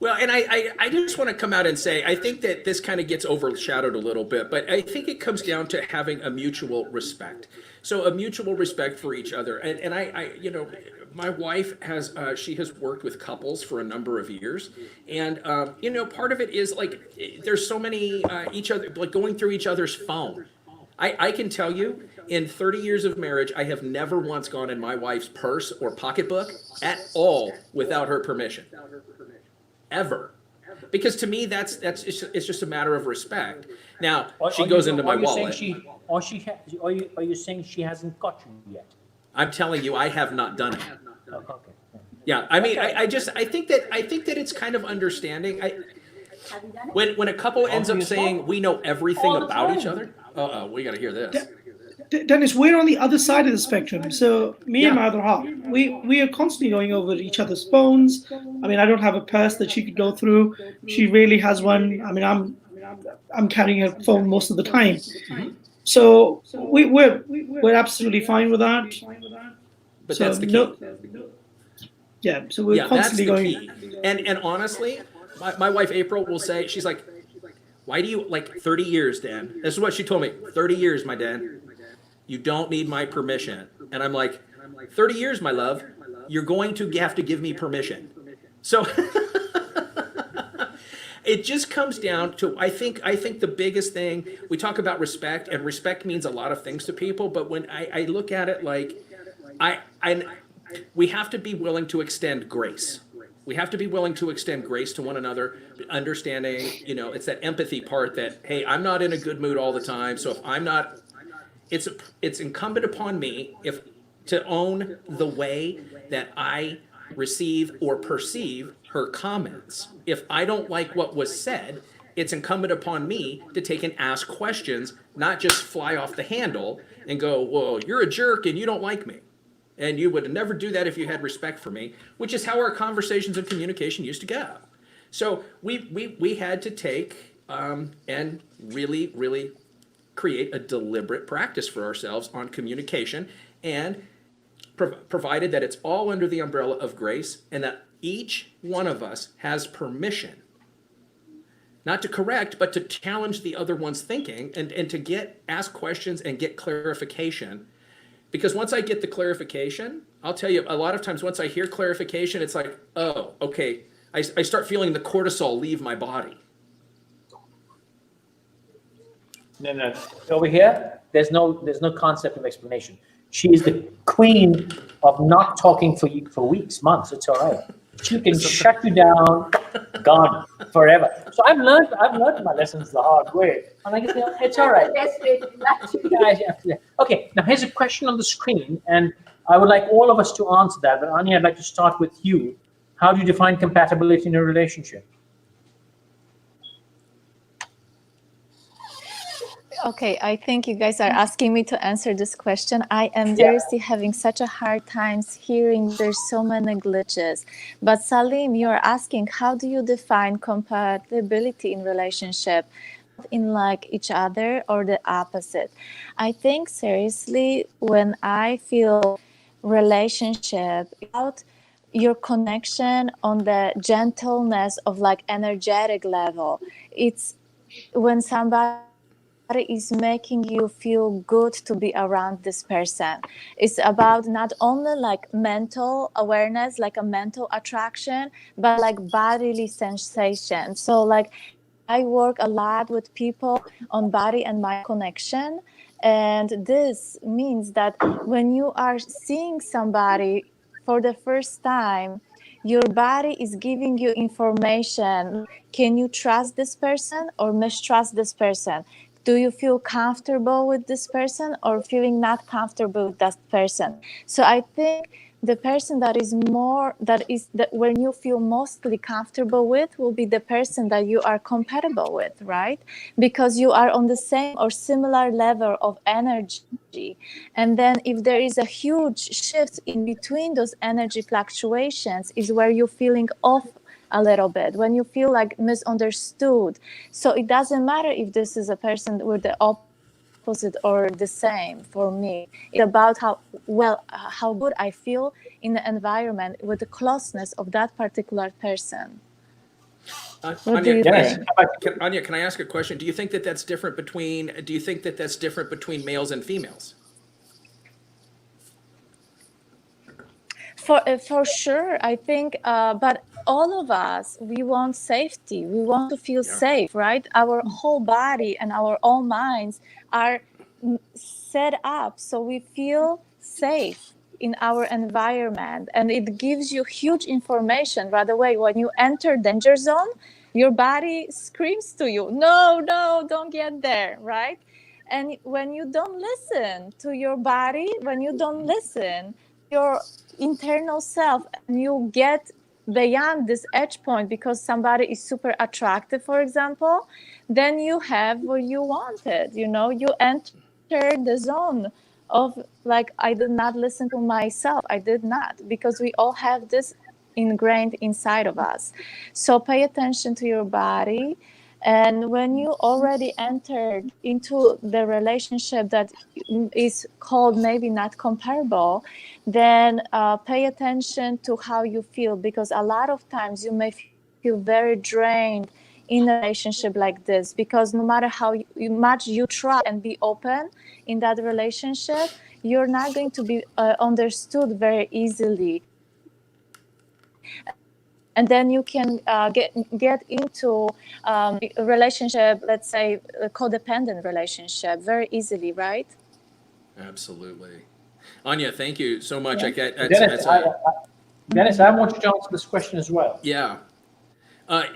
B: Well, and I just want to come out and say, I think that this kind of gets overshadowed a little bit, but I think it comes down to having a mutual respect. So a mutual respect for each other. And I my wife she has worked with couples for a number of years. And, part of it is like, there's so many like going through each other's phone. I can tell you, in 30 years of marriage, I have never once gone in my wife's purse or pocketbook at all without her permission. Ever. Because to me, it's just a matter of respect. Now, she goes into my wallet.
A: Are you saying she hasn't caught you yet?
B: I'm telling you, I have not done it.
A: Okay.
B: Yeah, I mean, I think that it's kind of understanding.
F: Have you done it?
B: When a couple ends up
A: yourself?
B: saying we know everything
A: All the
B: about each
A: time.
B: other, we got to hear this.
E: Dennis, we're on the other side of the spectrum. So me and my other half, we are constantly going over each other's phones. I mean, I don't have a purse that she could go through. She really has one. I mean, I'm carrying her phone most of the time. So we're absolutely fine with that.
B: But
E: So
B: that's the key.
E: So we're
B: That's
E: constantly
B: the
E: going.
B: key. And honestly, my wife April will say, she's like, why do you, like, 30 years, Dan? This is what she told me. 30 years, my Dan. You don't need my permission. And I'm like, 30 years, my love. You're going to have to give me permission. So it just comes down to, I think the biggest thing, we talk about respect, and respect means a lot of things to people. But when I look at it, like, we have to be willing to extend grace. We have to be willing to extend grace to one another, understanding, it's that empathy part that, hey, I'm not in a good mood all the time. So if I'm not, it's incumbent upon me to own the way that I receive or perceive her comments. If I don't like what was said, it's incumbent upon me to take and ask questions, not just fly off the handle and go, well, you're a jerk and you don't like me. And you would never do that if you had respect for me, which is how our conversations and communication used to go. So we had to take and really, really create a deliberate practice for ourselves on communication, and provided that it's all under the umbrella of grace, and that each one of us has permission, not to correct, but to challenge the other one's thinking, and to ask questions and get clarification. Because once I get the clarification, I'll tell you, a lot of times once I hear clarification, it's like, oh, okay, I start feeling the cortisol leave my body.
A: No. Over here, there's no concept of explanation. She is the queen of not talking for weeks, months. It's all right. She can shut you down, gone forever. So I've learned my lessons the hard way. I'm like, it's all right.
F: Best way to do that.
A: Guys, okay, now here's a question on the screen, and I would like all of us to answer that. But Anya, I'd like to start with you. How do you define compatibility in a relationship?
C: Okay, I think you guys are asking me to answer this question. I am seriously having such a hard time hearing there's so many glitches. But Salim, you're asking, how do you define compatibility in relationship? In like each other or the opposite? I think seriously, when I feel relationship about your connection on the gentleness of like energetic level, it's when somebody is making you feel good to be around this person. It's about not only like mental awareness, like a mental attraction, but like bodily sensation. So like I work a lot with people on body and mind connection. And this means that when you are seeing somebody for the first time, your body is giving you information. Can you trust this person or mistrust this person? Do you feel comfortable with this person or feeling not comfortable with that person? So I think the person that when you feel mostly comfortable with will be the person that you are compatible with, right? Because you are on the same or similar level of energy. And then if there is a huge shift in between those energy fluctuations is where you're feeling off a little bit, when you feel like misunderstood. So it doesn't matter if this is a person with the opposite or the same. For me, it's about how good I feel in the environment with the closeness of that particular person. What do
B: Anya,
C: you
A: Dennis,
C: think?
A: how about you?
B: Anya, can I ask a question? Do you think that that's different between? Do you think that that's different between males and females?
C: For sure, I think, but all of us, we want safety. We want to feel
B: Yeah.
C: safe, right? Our whole body and our own minds are set up so we feel safe in our environment, and it gives you huge information right away. When you enter danger zone, your body screams to you, no, no, don't get there, right? And when you don't listen to your body, when you don't listen your internal self, and you get beyond this edge point because somebody is super attractive, for example, then you have what you wanted. You enter the zone of like, I did not listen to myself. I did not, because we all have this ingrained inside of us. So pay attention to your body. And when you already entered into the relationship that is called maybe not comparable, then pay attention to how you feel, because a lot of times you may feel very drained in a relationship like this, because no matter how much you try and be open in that relationship, you're not going to be understood very easily. And then you can get into a relationship, let's say a codependent relationship, very easily, right?
B: Absolutely. Anya, thank you so much.
C: Yeah.
B: I get that's,
A: Dennis,
B: that's a,
A: Dennis, I want you to answer this question as well.
B: yeah.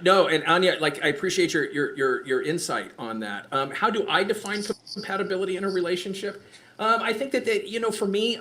B: No, and Anya, like I appreciate your insight on that. How do I define compatibility in a relationship? I think that for me,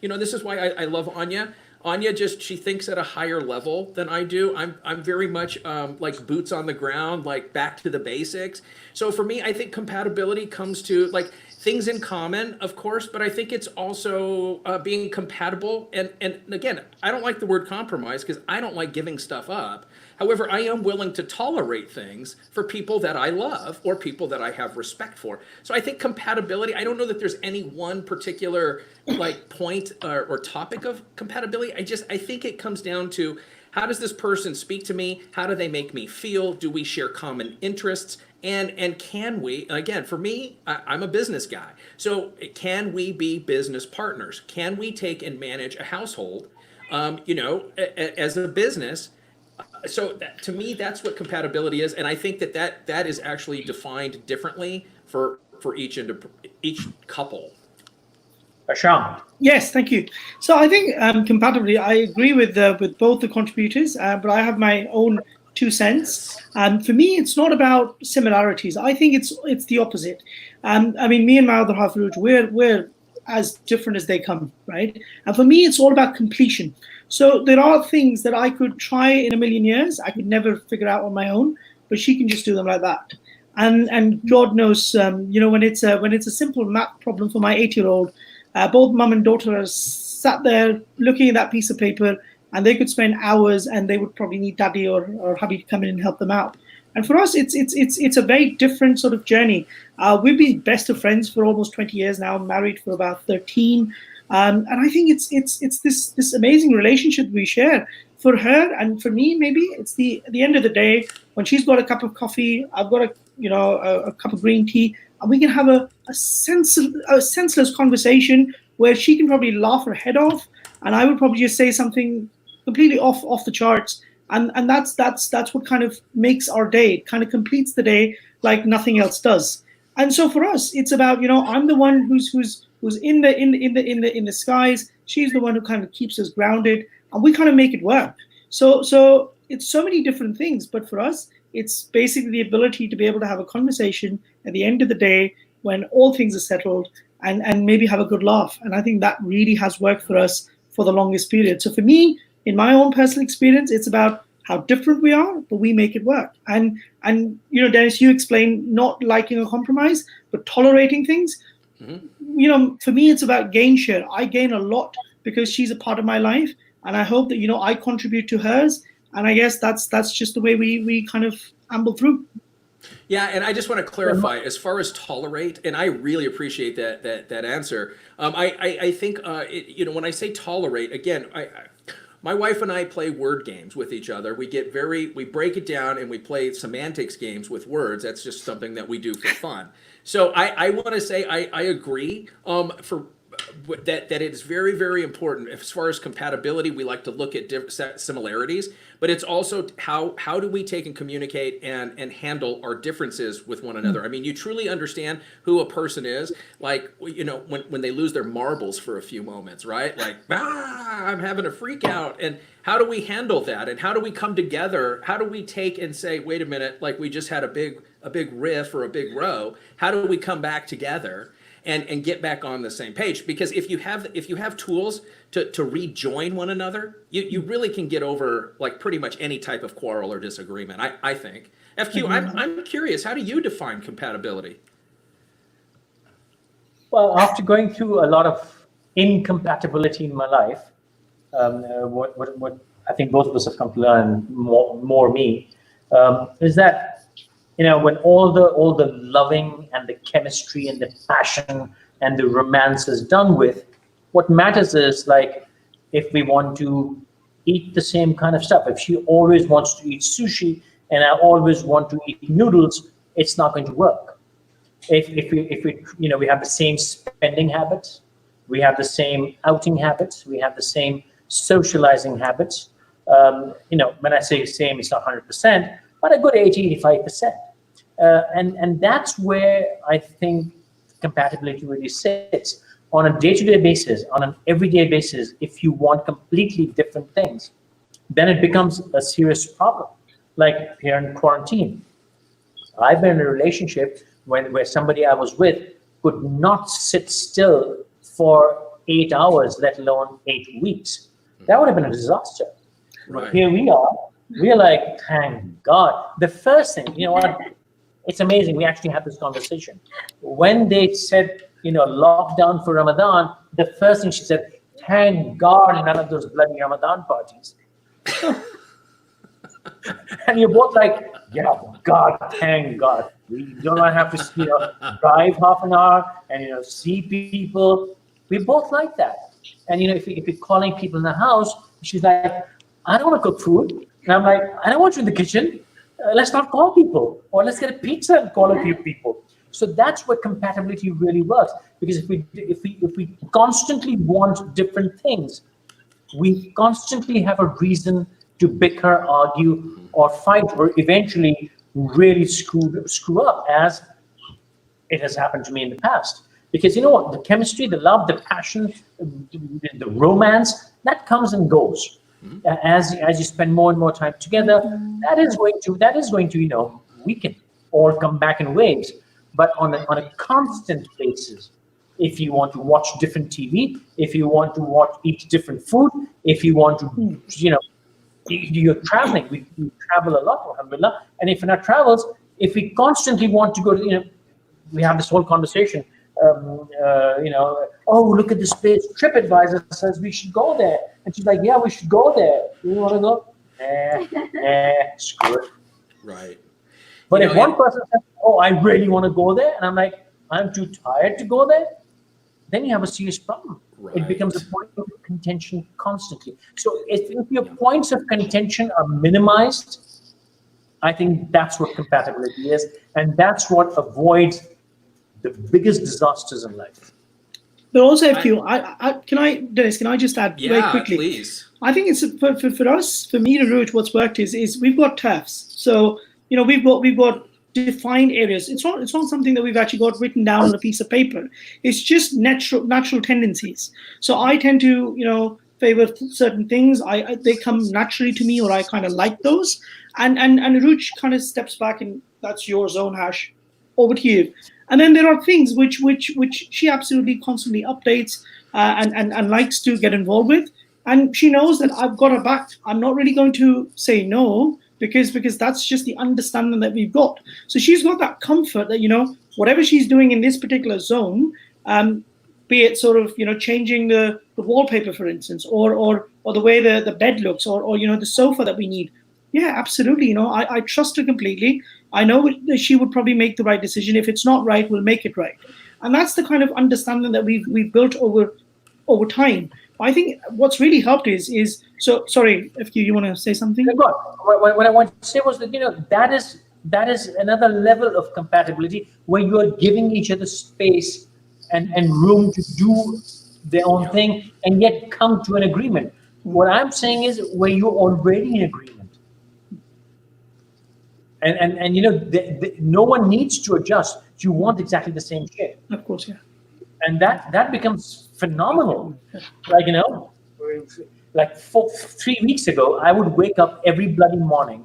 B: this is why I love Anya. Anya she thinks at a higher level than I do. I'm very much like boots on the ground, like back to the basics. So for me, I think compatibility comes to like things in common, of course, but I think it's also being compatible. And again, I don't like the word compromise because I don't like giving stuff up. However, I am willing to tolerate things for people that I love or people that I have respect for. So I think compatibility, I don't know that there's any one particular like point or topic of compatibility. I think it comes down to, how does this person speak to me? How do they make me feel? Do we share common interests? And can we, again, for me, I'm a business guy. So can we be business partners? Can we take and manage a household, as a business? So to me, that's what compatibility is. And I think that is actually defined differently for each couple.
A: Ashant.
E: Yes, thank you. So I think compatibility, I agree with both the contributors, but I have my own 2 cents. For me, it's not about similarities. I think it's the opposite. I mean, me and my other half, we're as different as they come, right? And for me, it's all about completion. So there are things that I could try in a million years, I could never figure out on my own, but she can just do them like that. And God knows, when it's a simple math problem for my 8-year-old, both mum and daughter are sat there looking at that piece of paper, and they could spend hours, and they would probably need daddy or hubby to come in and help them out. And for us, it's a very different sort of journey. We've been best of friends for almost 20 years now, married for about 13. And I think it's this amazing relationship we share. For her and for me, maybe it's the end of the day, when she's got a cup of coffee, I've got a cup of green tea, and we can have a senseless conversation where she can probably laugh her head off, and I would probably just say something completely off the charts, and that's what kind of makes our day. It kind of completes the day like nothing else does. And so for us, it's about, I'm the one who's in the skies. She's the one who kind of keeps us grounded, and we kind of make it work. So it's so many different things, but for us, it's basically the ability to be able to have a conversation at the end of the day when all things are settled, and maybe have a good laugh. And I think that really has worked for us for the longest period. So for me, in my own personal experience, it's about how different we are, but we make it work. And Dennis, you explained not liking a compromise, but tolerating things. Mm-hmm. For me, it's about gain share. I gain a lot because she's a part of my life, and I hope that I contribute to hers. And I guess that's just the way we kind of amble through.
B: Yeah, and I just want to clarify as far as tolerate, and I really appreciate that answer. I think when I say tolerate, again, my wife and I play word games with each other. We break it down and we play semantics games with words. That's just something that we do for fun. So I want to say I agree that it is very, very important. As far as compatibility, we like to look at similarities, but it's also how do we take and communicate and handle our differences with one another. I mean, you truly understand who a person is, like, when they lose their marbles for a few moments, right? Like, I'm having a freak out. And how do we handle that? And how do we come together? How do we take and say, wait a minute, like we just had a big riff or a big row. How do we come back together and get back on the same page? Because if you have tools to rejoin one another, you really can get over like pretty much any type of quarrel or disagreement. I think. FQ, I'm curious, how do you define compatibility?
A: Well, after going through a lot of incompatibility in my life, what I think both of us have come to learn, more me, is that when all the loving and the chemistry and the passion and the romance is done with, what matters is, like, if we want to eat the same kind of stuff. If she always wants to eat sushi and I always want to eat noodles, it's not going to work. If we have the same spending habits, we have the same outing habits, we have the same socializing habits. When I say same, it's not 100%, but a good 80-85%. And that's where I think compatibility really sits. On a day-to-day basis, on an everyday basis, if you want completely different things, then it becomes a serious problem. Like here in quarantine, I've been in a relationship where somebody I was with could not sit still for 8 hours, let alone 8 weeks. That would have been a disaster. Right. Here we are. We're like, thank God. The first thing, what? It's amazing. We actually had this conversation. When they said, lockdown for Ramadan, the first thing she said, thank God none of those bloody Ramadan parties. And you're both like, yeah, God, thank God. We don't have to, drive half an hour and, see people. We both like that. And, if you're calling people in the house, she's like, I don't want to cook food. And I'm like, I don't want you in the kitchen. Let's not call people, or let's get a pizza and call a few people. So that's where compatibility really works. Because if we constantly want different things, we constantly have a reason to bicker, argue, or fight, or eventually really screw up, as it has happened to me in the past. Because the chemistry, the love, the passion, the romance, that comes and goes. As you spend more and more time together, that is going to weaken or come back in waves. But on a constant basis, if you want to watch different TV, if you want to eat different food, if you want to, you're traveling. We travel a lot, alhamdulillah. And if in our travels, if we constantly want to go to, we have this whole conversation. Oh, look at this place. TripAdvisor says we should go there. And she's like, yeah, we should go there. You want to go? Screw it.
B: Right.
A: But if one person says, oh, I really want to go there, and I'm like, I'm too tired to go there, then you have a serious problem. Right. It becomes a point of contention constantly. So if your points of contention are minimized, I think that's what compatibility is. And that's what avoids the biggest disasters in life.
E: But also, FQ, Dennis, can I just add very
B: Yeah,
E: quickly?
B: please.
E: I think it's for us, for me to root, what's worked is we've got turfs. So we've got defined areas. It's not something that we've actually got written down on a piece of paper. It's just natural tendencies. So I tend to favor certain things. They come naturally to me, or I kind of like those. And Ruch kind of steps back, and that's your zone, Hash. Over to you. And then there are things which she absolutely constantly updates and likes to get involved with. And she knows that I've got her back. I'm not really going to say no because that's just the understanding that we've got. So she's got that comfort that whatever she's doing in this particular zone, be it sort of changing the wallpaper, for instance, or the way the bed looks, or the sofa that we need. Yeah, absolutely. I trust her completely. I know that she would probably make the right decision. If it's not right, we'll make it right. And that's the kind of understanding that we've built over time. I think what's really helped is so sorry if you want to say something.
A: What I want to say was that that is another level of compatibility where you are giving each other space and room to do their own thing and yet come to an agreement. What I'm saying is where you're already in agreement. And no one needs to adjust. You want exactly the same shit.
E: Of course, yeah.
A: And that becomes phenomenal. Like 3 weeks ago, I would wake up every bloody morning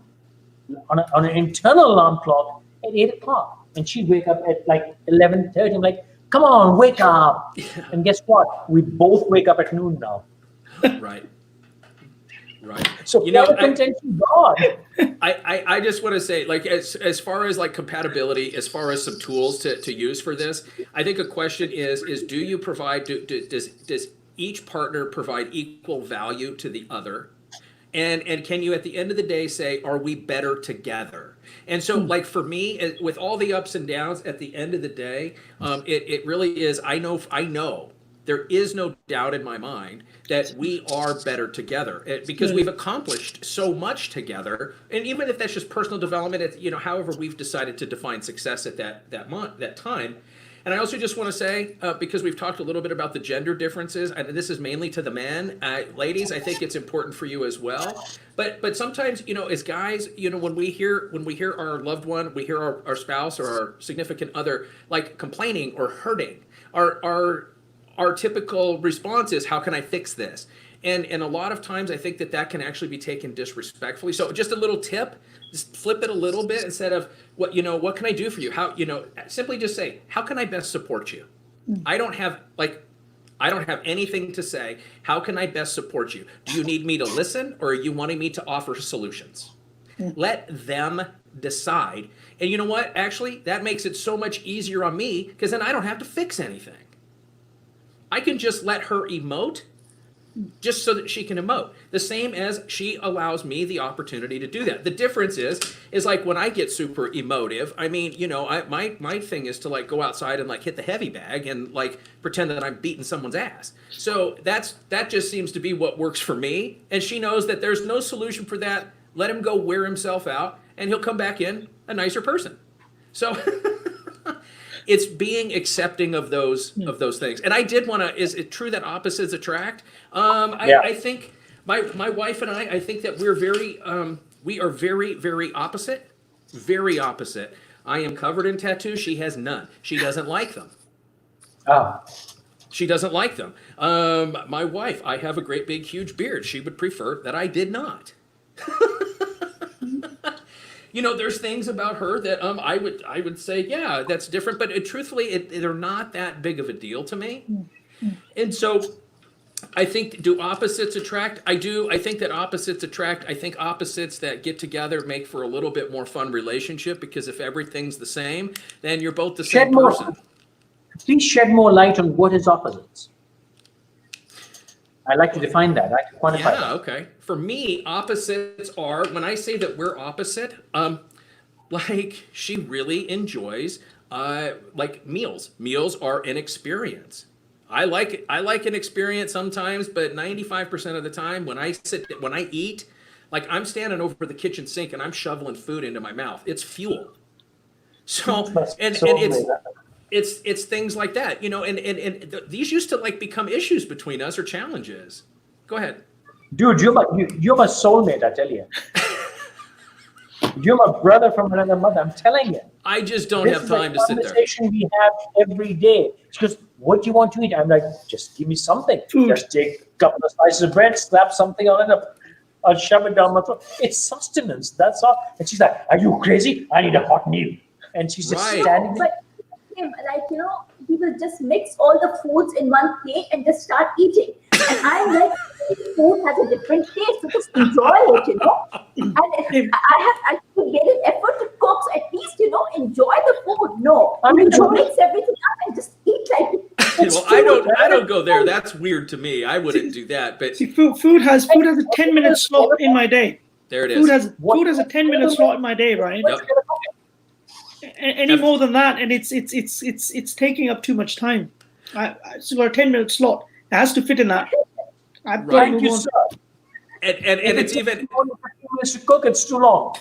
A: on an internal alarm clock at 8 o'clock, and she'd wake up at like 11:30. I'm like, come on, wake up! And guess what? We both wake up at noon now.
B: Right.
A: So God.
B: I just want to say, like, as far as like compatibility, as far as some tools to use for this, I think a question is do you provide, does each partner provide equal value to the other? And can you at the end of the day say, are we better together? And so like for me, with all the ups and downs, at the end of the day, it really is, I know there is no doubt in my mind that we are better together because we've accomplished so much together. And even if that's just personal development, however we've decided to define success at that time. And I also just want to say, because we've talked a little bit about the gender differences, and this is mainly to the men, ladies, I think it's important for you as well. But sometimes, as guys, when we hear our loved one, we hear our spouse or our significant other like complaining or hurting, our typical response is, how can I fix this? And a lot of times I think that can actually be taken disrespectfully. So just a little tip, just flip it a little bit instead of what can I do for you? How, simply just say, how can I best support you? I don't have anything to say. How can I best support you? Do you need me to listen, or are you wanting me to offer solutions? Let them decide. And you know what? Actually, that makes it so much easier on me because then I don't have to fix anything. I can just let her emote just so that she can emote. The same as she allows me the opportunity to do that. The difference is like when I get super emotive, I mean, my thing is to like go outside and like hit the heavy bag and like pretend that I'm beating someone's ass. So that just seems to be what works for me. And she knows that there's no solution for that. Let him go wear himself out and he'll come back in a nicer person. So it's being accepting of those things. And I did want to, is it true that opposites attract? I think my wife and I think that we are very, very opposite. Very opposite. I am covered in tattoos. She has none. She doesn't like them. She doesn't like them. My wife, I have a great big huge beard. She would prefer that I did not. There's things about her that I would say, yeah, that's different. But truthfully, they're not that big of a deal to me. And so I think, do opposites attract? I do. I think that opposites attract. I think opposites that get together make for a little bit more fun relationship, because if everything's the same, then you're both the same person.
A: Please shed more light on what is opposites. I like to define that. I like to quantify that.
B: Yeah, okay. For me, opposites are, when I say that we're opposite, like she really enjoys like meals. Meals are an experience. I like an experience sometimes, but 95% of the time when I eat, like I'm standing over the kitchen sink and I'm shoveling food into my mouth. It's fuel. So and it's things like that, you know, and these used to like become issues between us or challenges. Go ahead.
A: Dude, you're my soulmate, I tell you. You're my brother from another mother, I'm telling you.
B: I just don't
A: This
B: have
A: is
B: time
A: a
B: to sit there.
A: conversation we have every day. She goes, what do you want to eat? I'm like, just give me something.
E: Food.
A: Just take a couple of slices of bread, slap something on it, I'll shove it down my throat. It's sustenance, that's all. And she's like, are you crazy? I need a hot meal. And she's just
B: Right.
A: standing there.
F: But him, like, you know, he will just mix all the foods in one plate and just start eating. And I'm like, food has a different taste, so just enjoy it, you know. And I should make an effort to cook, so at least, you know, enjoy the food. No,
A: I'm
F: you
A: enjoying
F: mix everything up and just eat like it.
B: Well, I don't go there. That's weird to me. I wouldn't do that. But
E: See, food has a 10-minute slot in my day.
B: there it is.
E: Food has a 10-minute slot in my day, right?
B: Yep.
E: Any more than that, and it's taking up too much time. It's got a 10-minute slot. It has to fit in that. I've got to
B: Right.
E: move
A: Thank you,
E: on.
A: sir.
B: And it's even
A: more than 15 minutes to cook, it's too long.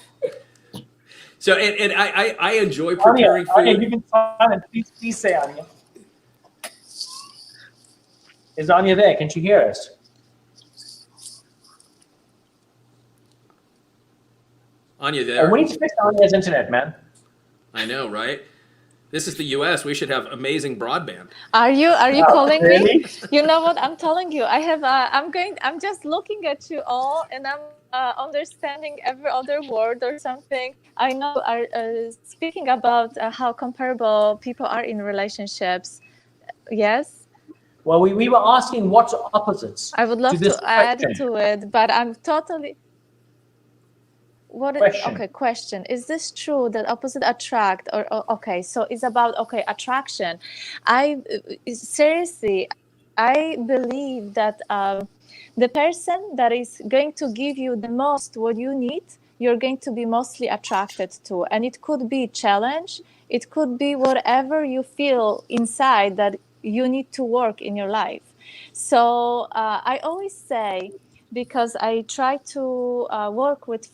B: so. And I enjoy
A: Anya,
B: preparing
A: Anya,
B: food.
A: you can comment. Please say Anya. Is Anya there? Can she hear us?
B: Anya,
A: Oh,
B: there.
A: we need to fix Anya's internet, man.
B: I know, right? This is the U.S. We should have amazing broadband.
C: Are you calling me?
A: Really?
C: You know what I'm telling you? I have. I'm just looking at you all, and I'm understanding every other word or something. I know are speaking about how comparable people are in relationships. Yes,
A: Well, we were asking what's opposites.
C: I would love
A: this
C: to add
A: question.
C: to it, but I'm totally. What is,
A: Question.
C: okay, question. Is this true that opposite attract or okay, so it's about attraction. Seriously, I believe that the person that is going to give you the most what you need, you're going to be mostly attracted to. And it could be challenge, it could be whatever you feel inside that you need to work in your life. So I always say, because I try to work with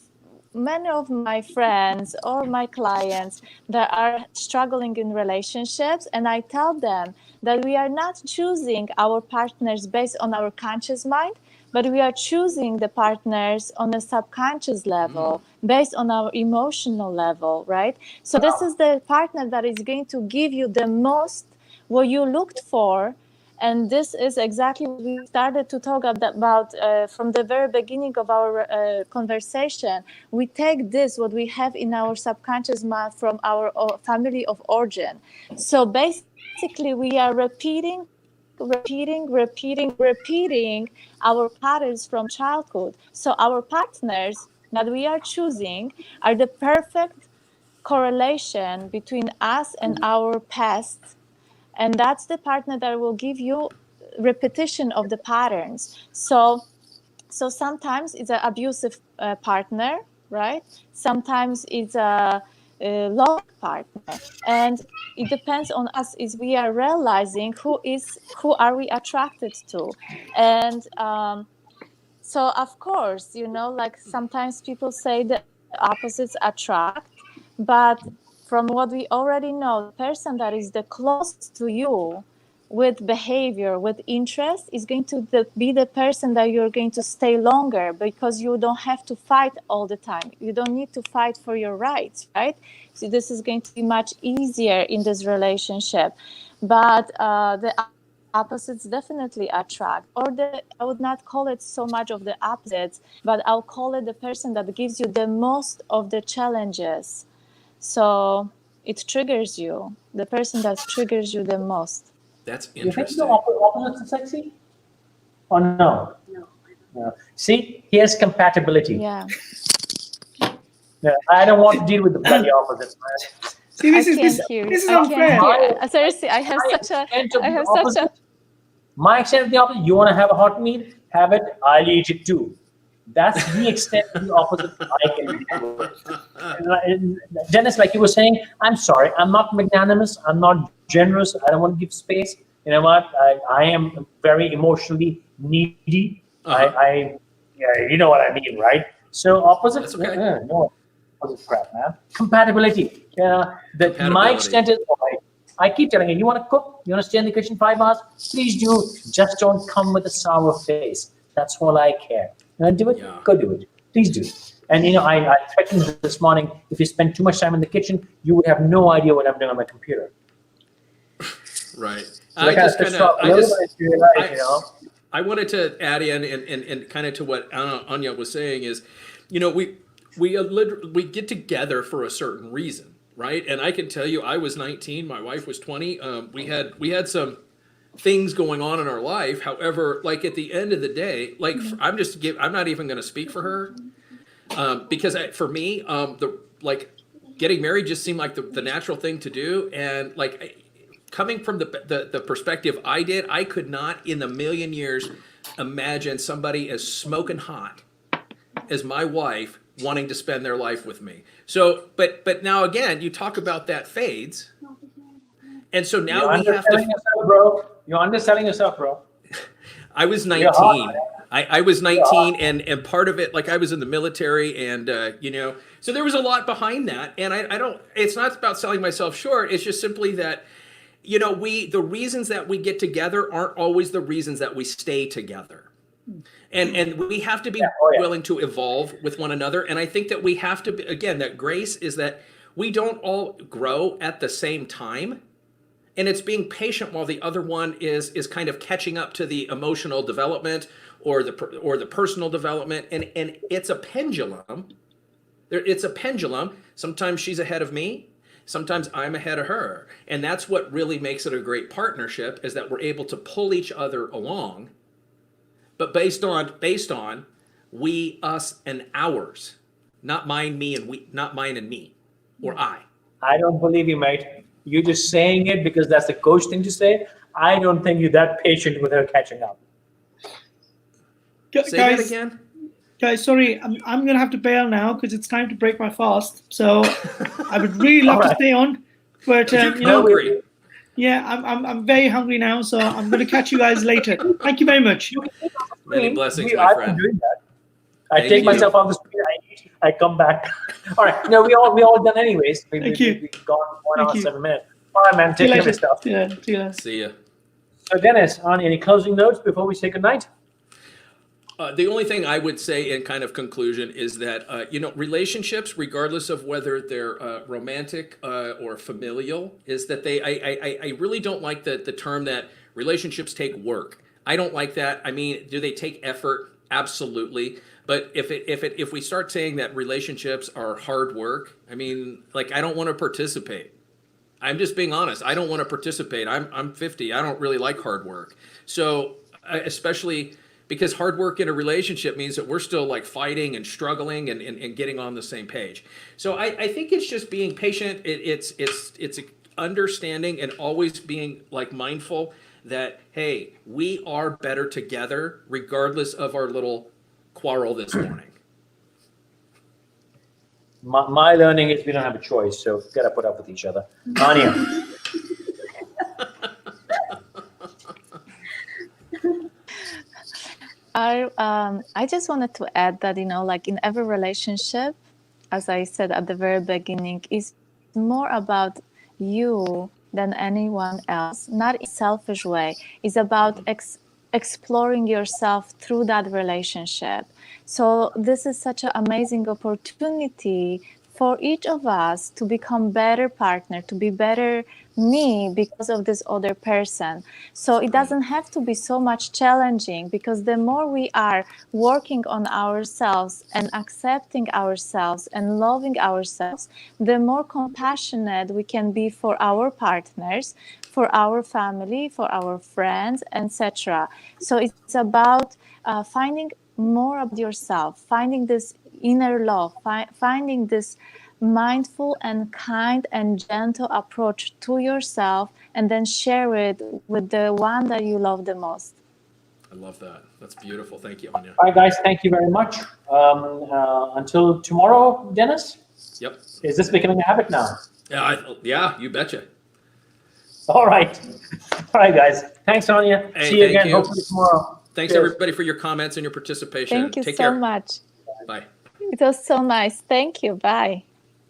C: many of my friends or my clients that are struggling in relationships, and I tell them that we are not choosing our partners based on our conscious mind, but we are choosing the partners on a subconscious level, based on our emotional level, right? So this is the partner that is going to give you the most what you looked for. And this is exactly what we started to talk about from the very beginning of our conversation. We take this, what we have in our subconscious mind from our family of origin. So basically, we are repeating our patterns from childhood. So our partners that we are choosing are the perfect correlation between us and our past. And that's the partner that will give you repetition of the patterns. So sometimes it's an abusive partner, right? Sometimes it's a loving partner, and it depends on us. Is we are realizing who are we attracted to, and so of course, you know, like sometimes people say the opposites attract, but from what we already know, the person that is the closest to you with behavior, with interest, is going to be the person that you're going to stay longer, because you don't have to fight all the time. You don't need to fight for your rights, right? So this is going to be much easier in this relationship. But the opposites definitely attract, or I would not call it so much of the opposites, but I'll call it the person that gives you the most of the challenges. So it triggers you, the person that triggers you the most.
B: That's
A: You think the
B: interesting.
A: opposites are sexy? Or no? No. See, here's compatibility.
C: Yeah.
A: Yeah, I don't want to deal with the bloody opposites, man.
E: See,
C: I can't hear.
E: this is
C: I
E: unfair.
C: can't hear. Seriously, I have such a.
A: My extent of the opposite. You want to have a hot meal? Have it. I'll eat it too. That's the extent of the opposite I can do. Dennis, like you were saying, I'm sorry. I'm not magnanimous. I'm not generous. I don't want to give space. You know what? I am very emotionally needy. Yeah, you know what I mean, right? So opposites.
B: That's okay.
A: No opposite crap, man. Compatibility. Yeah. My
B: Compatibility.
A: extent is I keep telling you want to cook, you want to stay in the kitchen 5 hours, please do. Just don't come with a sour face. That's all I care. You want to do it?
B: Yeah.
A: Go do it. Please do. And I threatened this morning, if you spend too much time in the kitchen, you would have no idea what I'm doing on my computer.
B: Right.
A: So
B: I wanted to add in and kind of to what Anya was saying is, we get together for a certain reason, right? And I can tell you, I was 19, my wife was 20. We had some things going on in our life. However, like at the end of the day, like I'm not even going to speak for her, because for me, getting married just seemed like the natural thing to do, and like. Coming from the perspective I did, I could not in a million years imagine somebody as smoking hot as my wife wanting to spend their life with me. So, but now again, you talk about that fades, and so now we have to.
A: You're underselling yourself, bro.
B: I was 19. I was 19, and part of it, like I was in the military, and so there was a lot behind that, and I don't. It's not about selling myself short. It's just simply that. The reasons that we get together aren't always the reasons that we stay together. And we have to be willing to evolve with one another. And I think that we have to, again, that grace is that we don't all grow at the same time. And it's being patient while the other one is kind of catching up to the emotional development or the personal development. And it's a pendulum. It's a pendulum. Sometimes she's ahead of me. Sometimes I'm ahead of her. And that's what really makes it a great partnership, is that we're able to pull each other along, but based on we, us, and ours, not mine, me, and we, not mine and me, or I.
A: I don't believe you, mate. You're just saying it because that's the coach thing to say. I don't think you're that patient with her catching up.
B: Say that again?
E: Guys, sorry, I'm gonna have to bail now because it's time to break my fast. So I would really love to stay on, but
B: hungry.
E: Yeah, I'm very hungry now, so I'm gonna catch you guys later. Thank you very much.
B: Many blessings, my friend.
A: I'm doing that. I take myself off the screen. I come back. All right, no, we all done anyways.
E: Thank you.
A: We gone 1 hour 7 minutes. All right, man, take care of yourself.
E: Yeah, see you later.
B: See ya.
A: So Dennis, any closing notes before we say goodnight?
B: The only thing I would say in kind of conclusion is that, relationships, regardless of whether they're romantic or familial, is that I really don't like the term that relationships take work. I don't like that. I mean, do they take effort? Absolutely. But if we start saying that relationships are hard work, I mean, like, I don't want to participate. I'm just being honest. I don't want to participate. I'm 50. I don't really like hard work. So especially because hard work in a relationship means that we're still like fighting and struggling and getting on the same page. So I think it's just being patient. It's understanding and always being like mindful that, hey, we are better together regardless of our little quarrel this morning.
A: My learning is we don't have a choice, so we've got to put up with each other. Anya.
C: I just wanted to add that, like in every relationship, as I said at the very beginning, is more about you than anyone else, not in a selfish way. It's about exploring yourself through that relationship. So this is such an amazing opportunity for each of us to become better partner, to be better me because of this other person. So it doesn't have to be so much challenging, because the more we are working on ourselves and accepting ourselves and loving ourselves, the more compassionate we can be for our partners, for our family, for our friends, etc. So it's about finding more of yourself, finding this inner love, finding this mindful and kind and gentle approach to yourself, and then share it with the one that you love the most.
B: I love that. That's beautiful. Thank you, Anya.
A: All right, guys, thank you very much. Until tomorrow, Dennis?
B: Yep.
A: Is this becoming a habit now?
B: Yeah, you betcha.
A: All right. All right, guys. Thanks, Anya.
B: Hey,
A: see you again. Hopefully tomorrow.
B: Thanks, everybody, for your comments and your participation.
C: Thank you
B: Take
C: so
B: care.
C: much.
B: Bye.
C: It was so nice. Thank you. Bye.